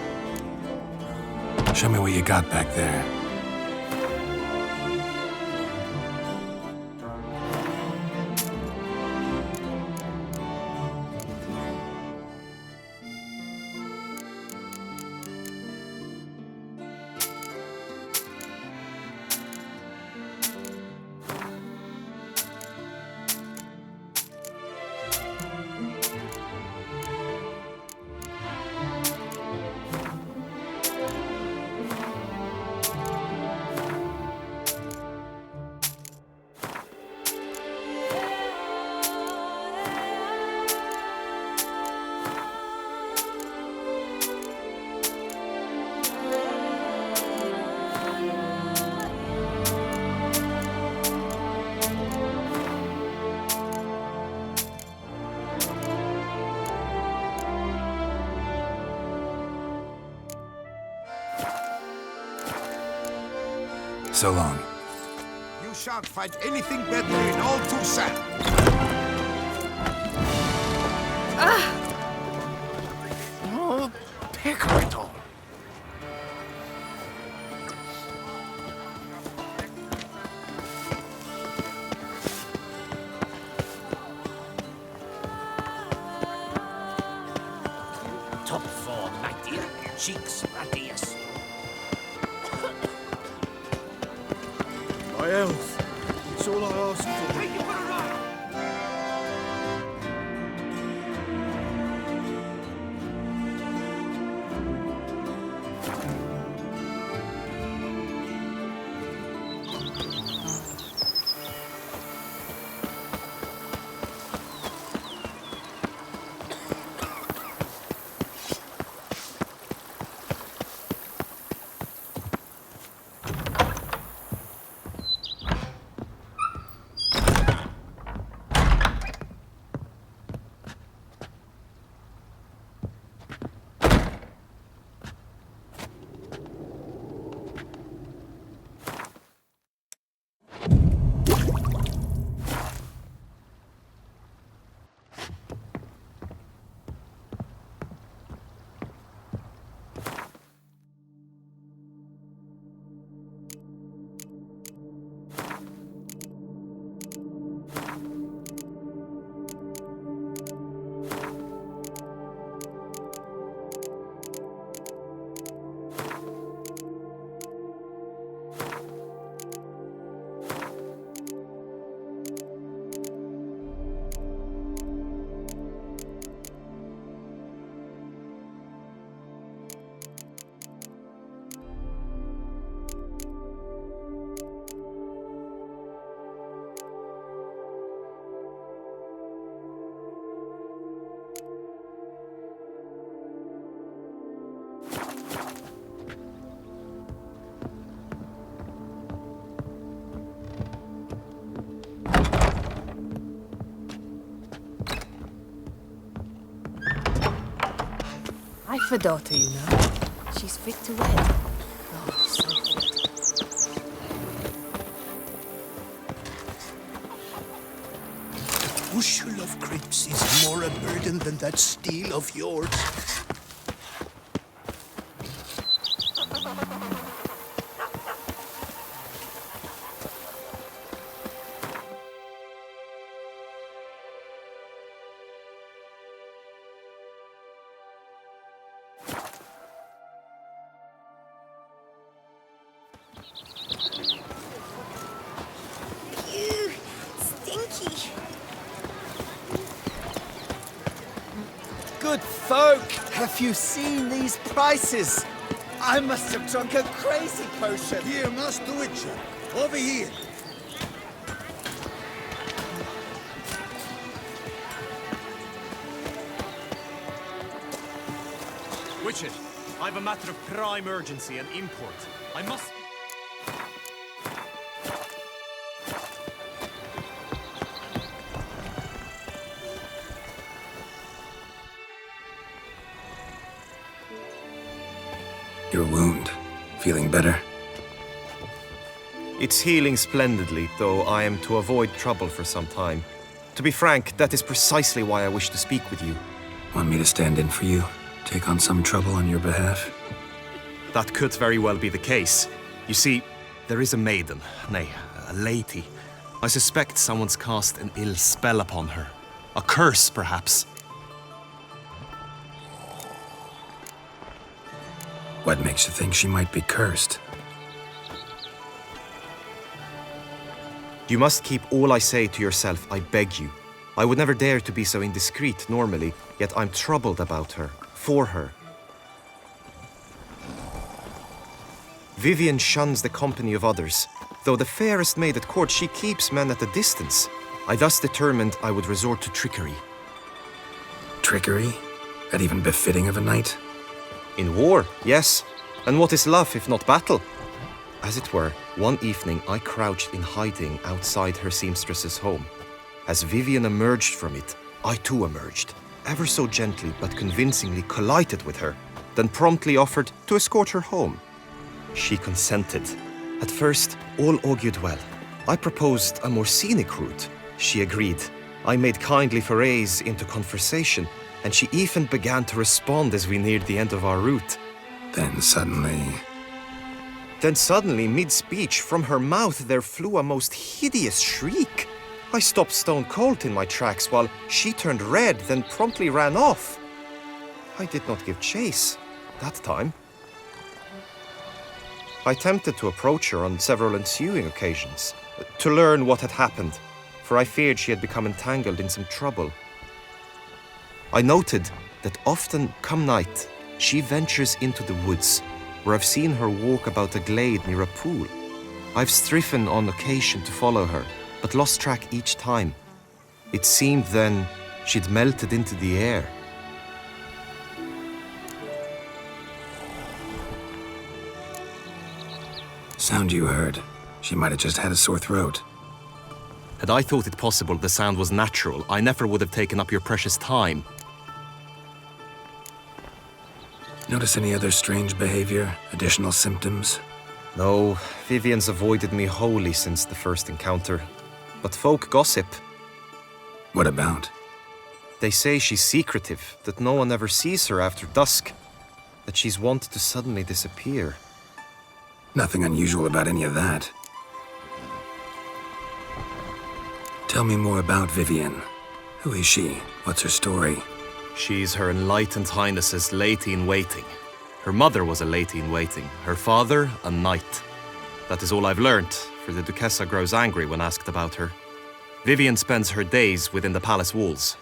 Show me what you got back there. So long. You shan't find anything better in all Toussaint. Oh, Pickerington. Top 4, 90. Cheeks, radius. My health. It's all I ask for. Take you for a ride. I've a daughter, you know. She's fit to wed. Oh, so fit. A bushel of grapes is more a burden than that steel of yours. Ew, stinky. Good folk, have you seen these prices? I must have drunk a crazy potion. Here, Master Witcher. Over here. Witcher, I've a matter of prime urgency and import. I must... Your wound. Feeling better? It's healing splendidly, though I am to avoid trouble for some time. To be frank, that is precisely why I wish to speak with you. Want me to stand in for you? Take on some trouble on your behalf? That could very well be the case. You see, there is a maiden, nay, a lady. I suspect someone's cast an ill spell upon her. A curse, perhaps. What makes you think she might be cursed? You must keep all I say to yourself, I beg you. I would never dare to be so indiscreet normally, yet I'm troubled about her, for her. Vivian shuns the company of others. Though the fairest maid at court, she keeps men at a distance. I thus determined I would resort to trickery. Trickery? That even befitting of a knight? In war, yes. And what is love if not battle? As it were, one evening I crouched in hiding outside her seamstress's home. As Vivian emerged from it, I too emerged, ever so gently but convincingly collided with her, then promptly offered to escort her home. She consented, At first, all augured well. I proposed a more scenic route. She agreed. I made kindly forays into conversation, and she even began to respond as we neared the end of our route. Then suddenly, mid-speech, from her mouth there flew a most hideous shriek. I stopped stone cold in my tracks while she turned red, then promptly ran off. I did not give chase that time. I attempted to approach her on several ensuing occasions, to learn what had happened, for I feared she had become entangled in some trouble. I noted that often, come night, she ventures into the woods, where I've seen her walk about a glade near a pool. I've striven on occasion to follow her, but lost track each time. It seemed then she'd melted into the air. sound you heard. She might have just had a sore throat. Had I thought it possible the sound was natural, I never would have taken up your precious time. Notice any other strange behavior? Additional symptoms? No, Vivian's avoided me wholly since the first encounter. But folk gossip. What about? They say she's secretive, that no one ever sees her after dusk, that she's wont to suddenly disappear. Nothing unusual about any of that. Tell me more about Vivian. Who is she? What's her story? She's Her Enlightened Highness's lady-in-waiting. Her mother was a lady-in-waiting, her father a knight. That is all I've learnt, for the Duchessa grows angry when asked about her. Vivian spends her days within the palace walls.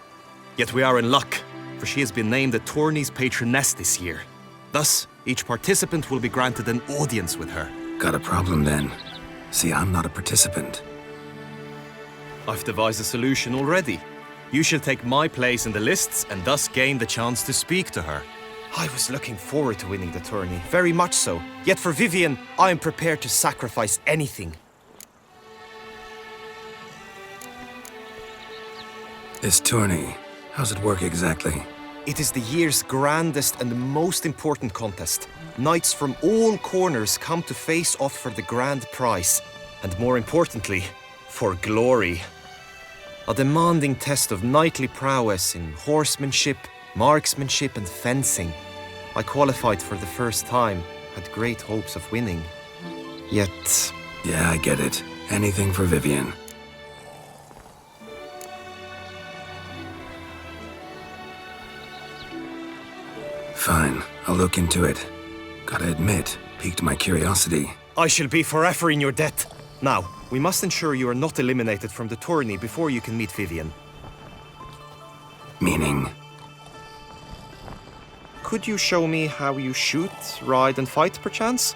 Yet we are in luck, for she has been named the tourney's patroness this year. Thus, each participant will be granted an audience with her. Got a problem then. See, I'm not a participant. I've devised a solution already. You shall take my place in the lists and thus gain the chance to speak to her. I was looking forward to winning the tourney, very much so. Yet for Vivian, I am prepared to sacrifice anything. This tourney, how's it work exactly? It is the year's grandest and most important contest. Knights from all corners come to face off for the grand prize. And more importantly, for glory. A demanding test of knightly prowess in horsemanship, marksmanship and fencing. I qualified for the first time, had great hopes of winning. Yet... Yeah, I get it. Anything for Vivian. Fine, I'll look into it. Gotta admit, piqued my curiosity. I shall be forever in your debt. Now, we must ensure you are not eliminated from the tourney before you can meet Vivian. Meaning? Could you show me how you shoot, ride and fight, perchance?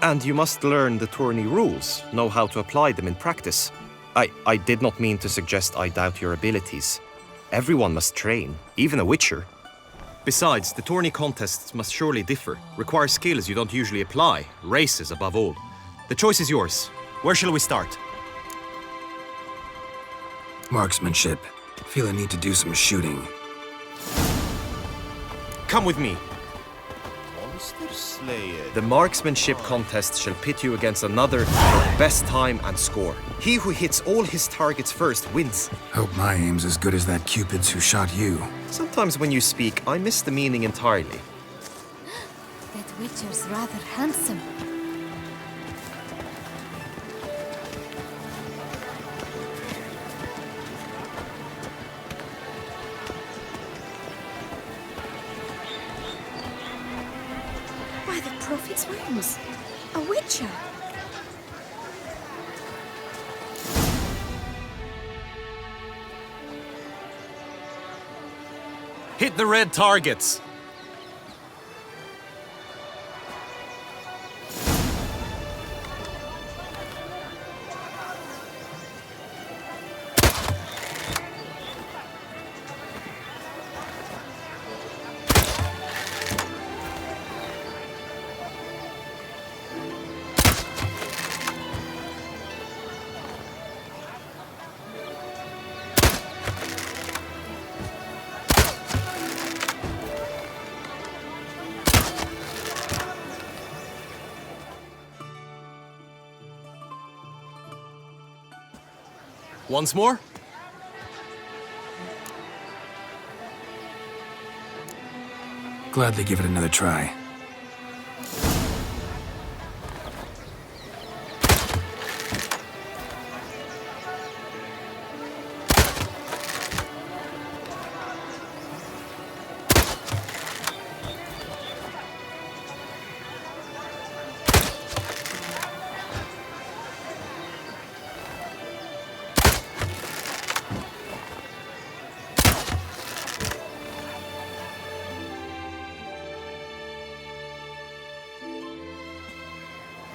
And you must learn the tourney rules, know how to apply them in practice. I did not mean to suggest I doubt your abilities. Everyone must train, even a witcher. Besides, the tourney contests must surely differ, require skills you don't usually apply, races above all. The choice is yours. Where shall we start? Marksmanship. Feel I need to do some shooting. Come with me. Monster Slayer. The marksmanship contest shall pit you against another for best time and score. He who hits all his targets first wins. Hope my aim's as good as that Cupid's who shot you. Sometimes when you speak, I miss the meaning entirely. That witcher's rather handsome. By the prophet's wounds, a witcher. Hit the red targets. Once more? Gladly give it another try.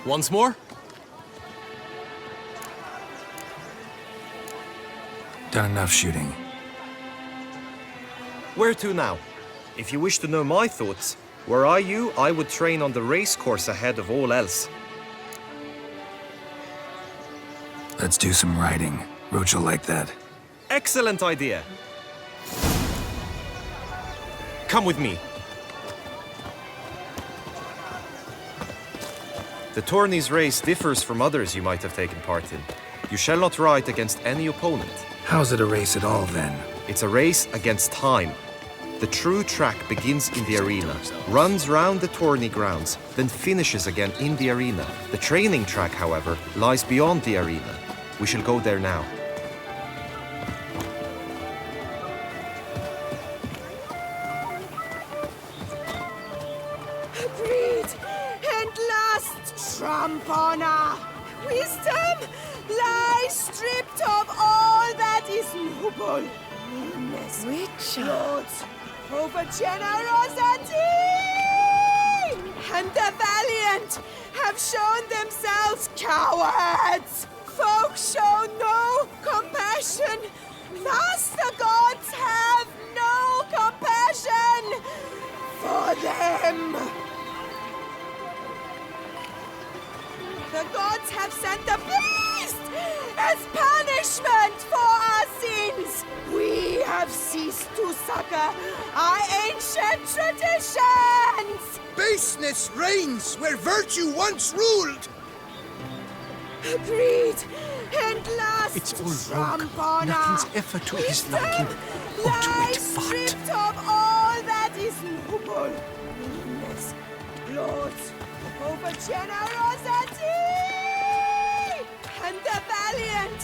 Once more? Done enough shooting. Where to now? If you wish to know my thoughts, were I you, I would train on the race course ahead of all else. Let's do some riding. Roach will like that. Excellent idea. Come with me. The tourney's race differs from others you might have taken part in. You shall not ride against any opponent. How's it a race at all, then? It's a race against time. The true track begins in the arena, runs round the tourney grounds, then finishes again in the arena. The training track, however, lies beyond the arena. We shall go there now. Greed and lust tramp on our wisdom lies stripped of all that is noble. Meanness, growth, over generosity, and the valiant have shown themselves cowards. Folk show no compassion, thus the gods have no compassion for them. The gods have sent the beast as punishment for our sins. We have ceased to succor our ancient traditions. Baseness reigns where virtue once ruled. Greed and lust It's all tramp wrong. on Nothing's our ever to his wisdom liking. Or to lies it but. stripped of all that is noble. Meanness, gloat, over generosity, and the valiant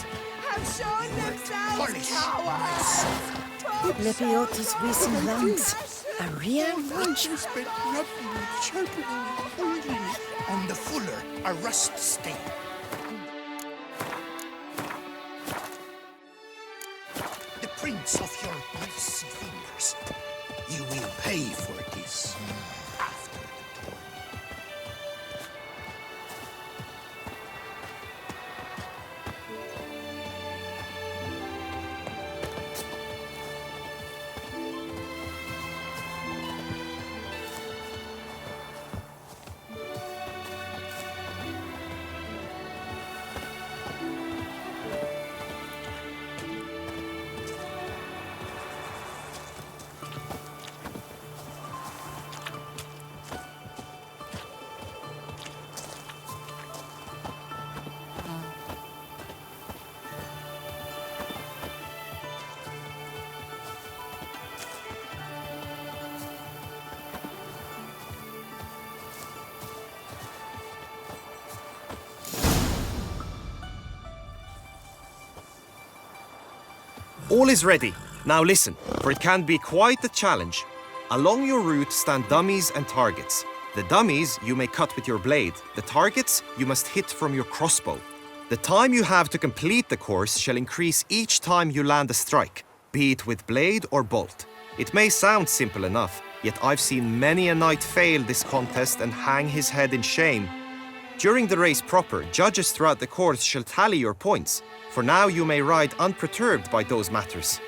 have shown themselves cowards. Lepiotus Wiesen Langs, a real virtue. Spent nothing but sharpening and holding it on the fuller, a rust stain. The prints of your greasy fingers. You will pay for this after. All is ready. Now listen, for it can be quite a challenge. Along your route stand dummies and targets. The dummies you may cut with your blade. The targets you must hit from your crossbow. The time you have to complete the course shall increase each time you land a strike, be it with blade or bolt. It may sound simple enough, yet I've seen many a knight fail this contest and hang his head in shame. During the race proper, judges throughout the course shall tally your points. For now you may ride unperturbed by those matters.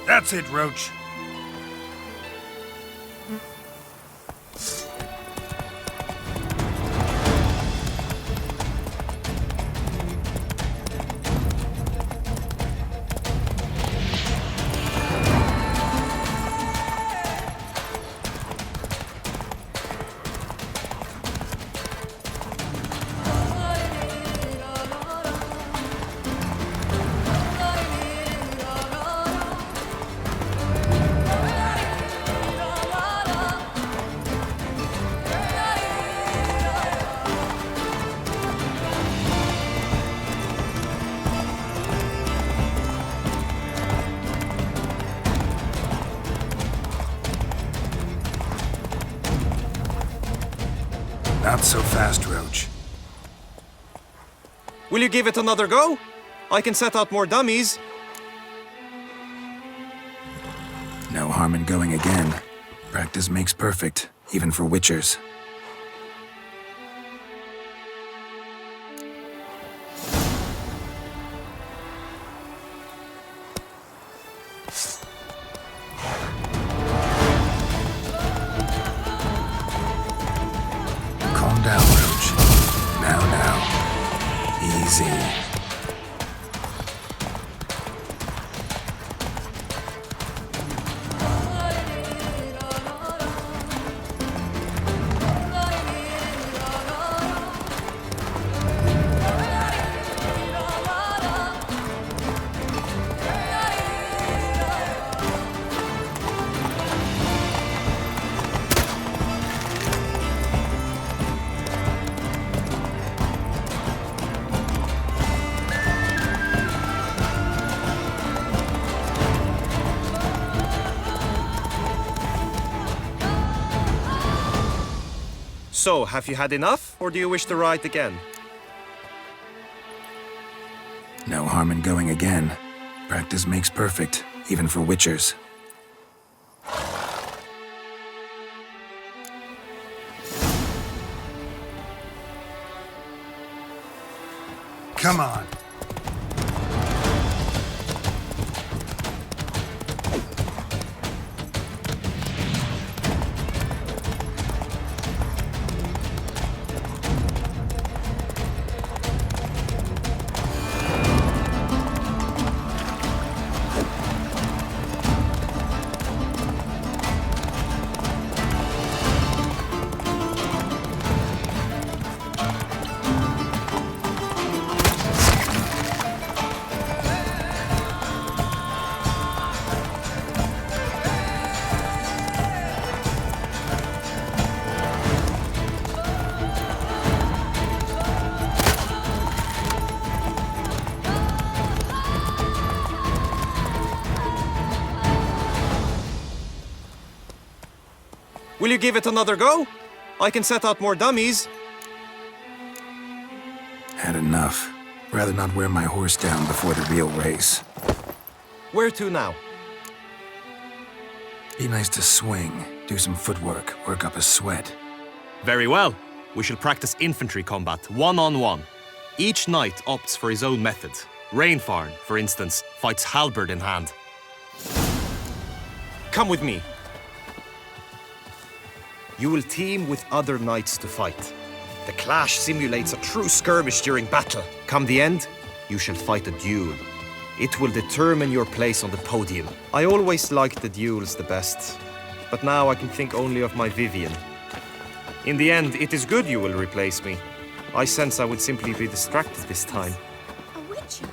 That's it, Roach. Not so fast, Roach. Will you give it another go? I can set out more dummies. No harm in going again. Practice makes perfect, even for witchers. Calm down, Roach. Now. Easy. So, have you had enough, or do you wish to ride again? No harm in going again. Practice makes perfect, even for witchers. Come on. Will you give it another go? I can set out more dummies. Had enough. Rather not wear my horse down before the real race. Where to now? Be nice to swing, do some footwork, work up a sweat. Very well. We shall practice infantry combat, one-on-one. Each knight opts for his own method. Rainfarn, for instance, fights halberd in hand. Come with me. You will team with other knights to fight. The clash simulates a true skirmish during battle. Come the end, you shall fight a duel. It will determine your place on the podium. I always liked the duels the best, but now I can think only of my Vivian. In the end, it is good you will replace me. I sense I would simply be distracted this time. A witcher?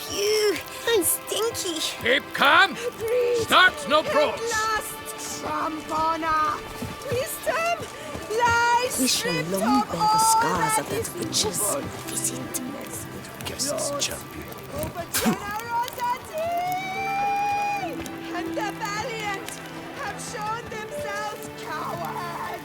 Phew, I'm stinky. Keep calm. Breathe. Start no probes. Last Trampona. Wisdom lies We shall stripped long of bear the all scars of that that is witch's evil. visit. Guess it's champion. Generosity! And the valiant have shown themselves cowards.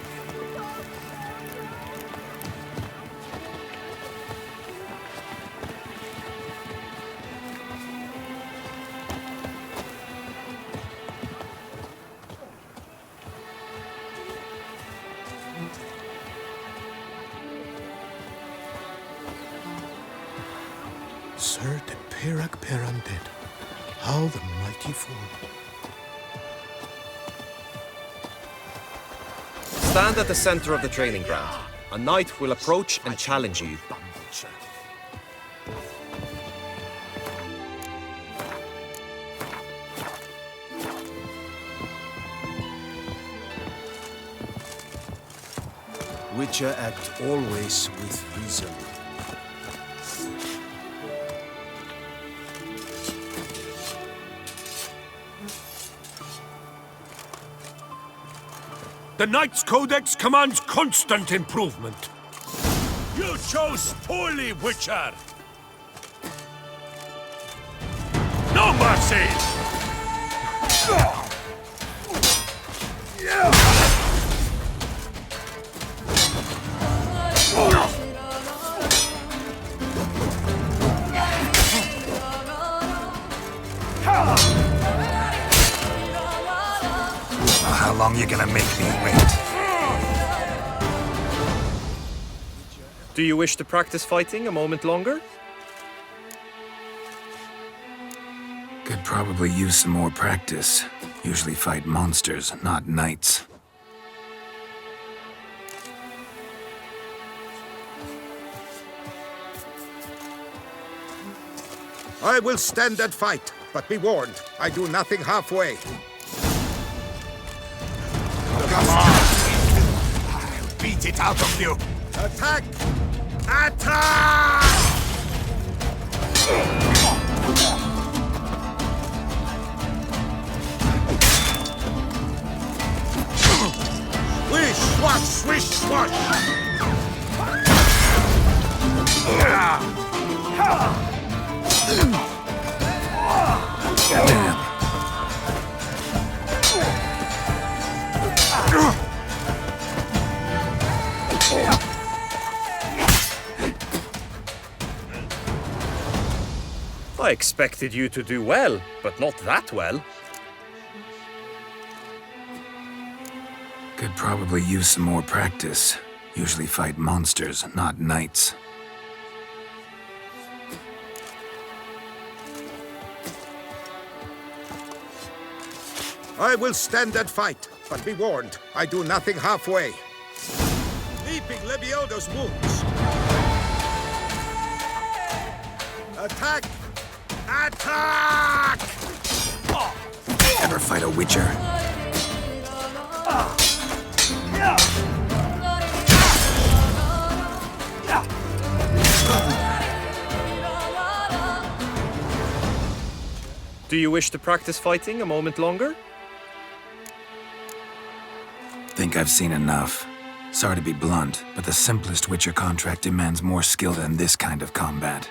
Sir de Perak Perundead, how the mighty fall. Stand at the center of the training ground. A knight will approach and challenge you. Witcher act always with reason. The Knight's Codex commands constant improvement. You chose poorly, Witcher! No mercy! How long you gonna make me wait? Do you wish to practice fighting a moment longer? Could probably use some more practice. Usually fight monsters, not knights. I will stand and fight, but be warned, I do nothing halfway. Come on! I'll beat it out of you! Attack! Attack! Swish, swash, swish, swash! Damn. I expected you to do well, but not that well. Could probably use some more practice. Usually fight monsters, not knights. I will stand and fight, but be warned, I do nothing halfway. Leaping Lebioda's wounds. Attack! Attack! Ever fight a witcher? Do you wish to practice fighting a moment longer? Think I've seen enough. Sorry to be blunt, but the simplest Witcher contract demands more skill than this kind of combat.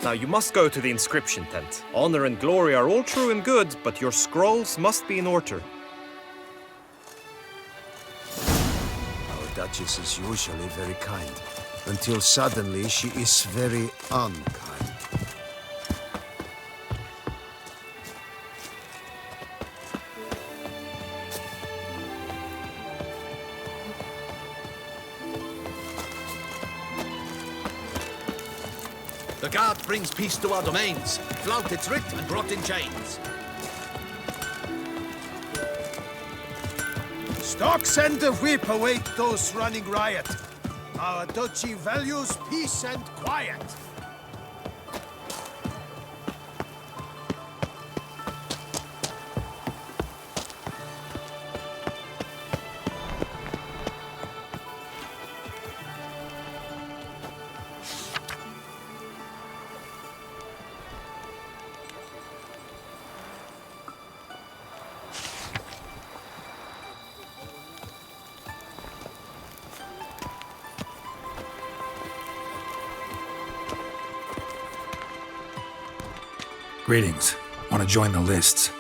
Now you must go to the inscription tent. Honor and glory are all true and good, but your scrolls must be in order. Our Duchess is usually very kind, until suddenly she is very unkind. The guard brings peace to our domains. Flout its writ and brought in chains. Stocks and the whip await those running riot. Our duchy values peace and quiet. Greetings. Want to join the lists?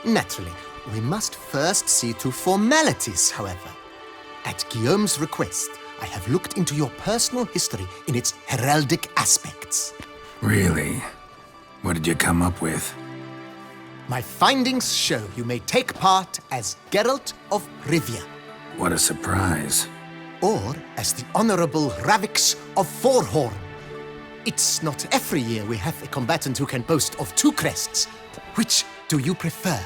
Naturally. We must first see to formalities, however. At Guillaume's request, I have looked into your personal history in its heraldic aspects. Really? What did you come up with? My findings show you may take part as Geralt of Rivia. What a surprise. Or as the Honorable Ravix of Forhorn. It's not every year we have a combatant who can boast of 2 crests. Which do you prefer?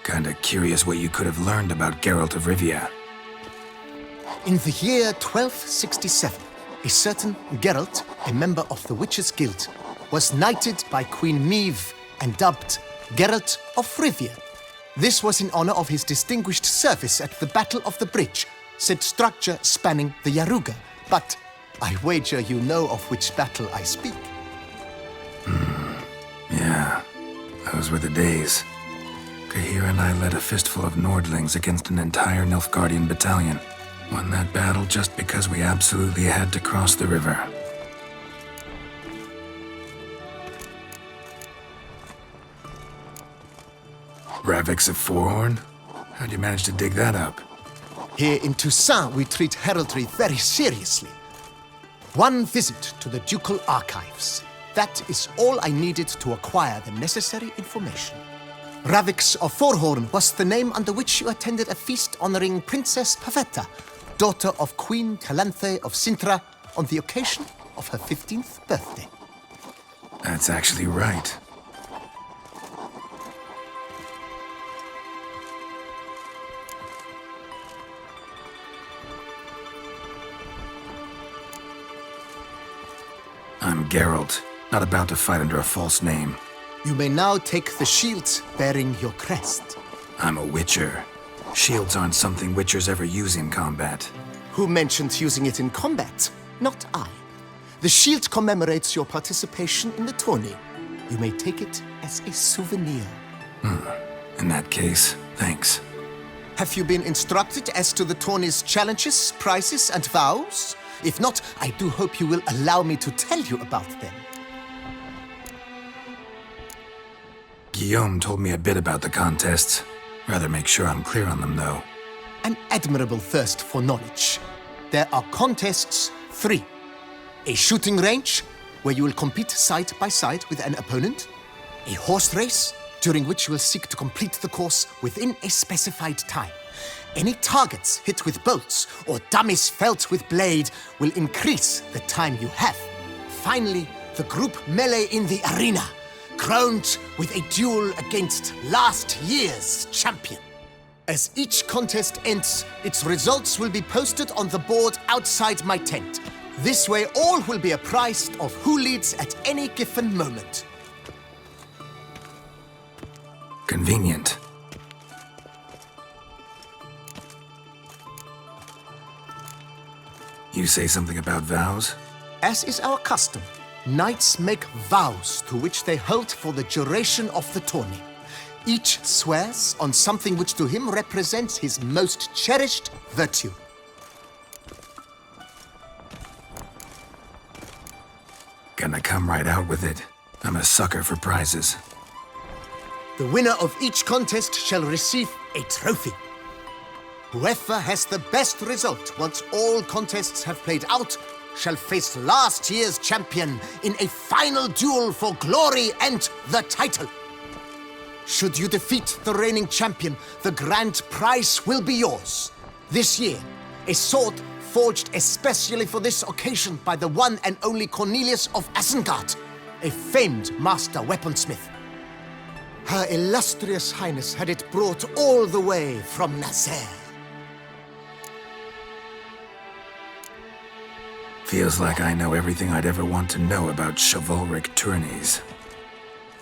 Kinda curious what you could have learned about Geralt of Rivia. In the year 1267, a certain Geralt, a member of the Witches' Guild, was knighted by Queen Meve and dubbed Geralt of Rivia. This was in honor of his distinguished service at the Battle of the Bridge, said structure spanning the Yaruga. But I wager you know of which battle I speak. Yeah, those were the days. Kahir and I led a fistful of Nordlings against an entire Nilfgaardian battalion. Won that battle just because we absolutely had to cross the river. Ravix of Forehorn? How'd you manage to dig that up? Here in Toussaint, we treat heraldry very seriously. One visit to the ducal archives. That is all I needed to acquire the necessary information. Ravix of Forehorn was the name under which you attended a feast honoring Princess Pavetta, daughter of Queen Calanthe of Sintra, on the occasion of her 15th birthday. That's actually right. I'm Geralt, not about to fight under a false name. You may now take the shield bearing your crest. I'm a Witcher. Shields aren't something Witchers ever use in combat. Who mentioned using it in combat? Not I. The shield commemorates your participation in the tourney. You may take it as a souvenir. In that case, thanks. Have you been instructed as to the tourney's challenges, prizes, and vows? If not, I do hope you will allow me to tell you about them. Guillaume told me a bit about the contests. Rather make sure I'm clear on them, though. An admirable thirst for knowledge. There are contests 3. A shooting range, where you will compete side by side with an opponent. A horse race, during which you will seek to complete the course within a specified time. Any targets hit with bolts or dummies felt with blade will increase the time you have. Finally, the group melee in the arena, crowned with a duel against last year's champion. As each contest ends, its results will be posted on the board outside my tent. This way, all will be apprised of who leads at any given moment. Convenient. You say something about vows? As is our custom, knights make vows to which they hold for the duration of the tourney. Each swears on something which to him represents his most cherished virtue. Gonna come right out with it. I'm a sucker for prizes. The winner of each contest shall receive a trophy. Whoever has the best result once all contests have played out shall face last year's champion in a final duel for glory and the title. Should you defeat the reigning champion, the grand prize will be yours. This year, a sword forged especially for this occasion by the one and only Cornelius of Isengard, a famed master weaponsmith. Her illustrious highness had it brought all the way from Nazaire. Feels like I know everything I'd ever want to know about chivalric tourneys.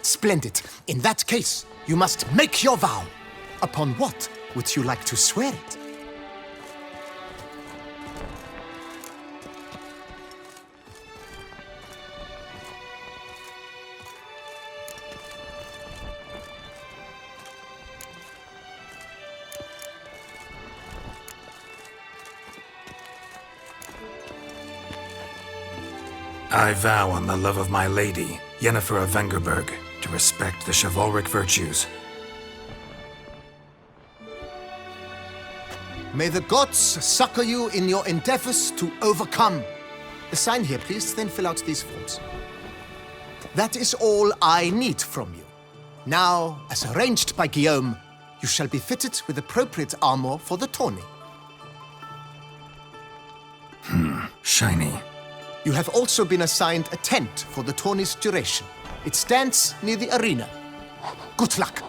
Splendid. In that case, you must make your vow. Upon what would you like to swear it? I vow on the love of my lady, Yennefer of Vengerberg, to respect the chivalric virtues. May the gods succor you in your endeavors to overcome. Sign here, please, then fill out these forms. That is all I need from you. Now, as arranged by Guillaume, you shall be fitted with appropriate armor for the tourney. Shiny. You have also been assigned a tent for the tourney's duration. It stands near the arena. Good luck.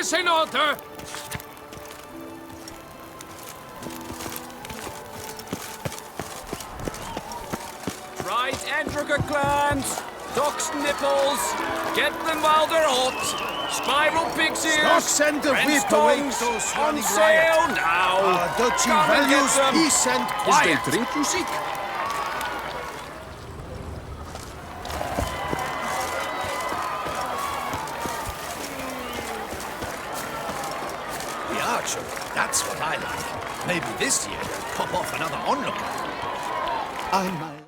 is in order! Right, Endricker clans, duck's nipples, get them while they're hot, spiral pig's ears, Stop send the French whip away tongues, those on running sale riot. now. Duchy Come and get values them. peace and Quiet. Is they drink you seek? The archer, that's what I like. Maybe this year they'll pop off another onlooker. I might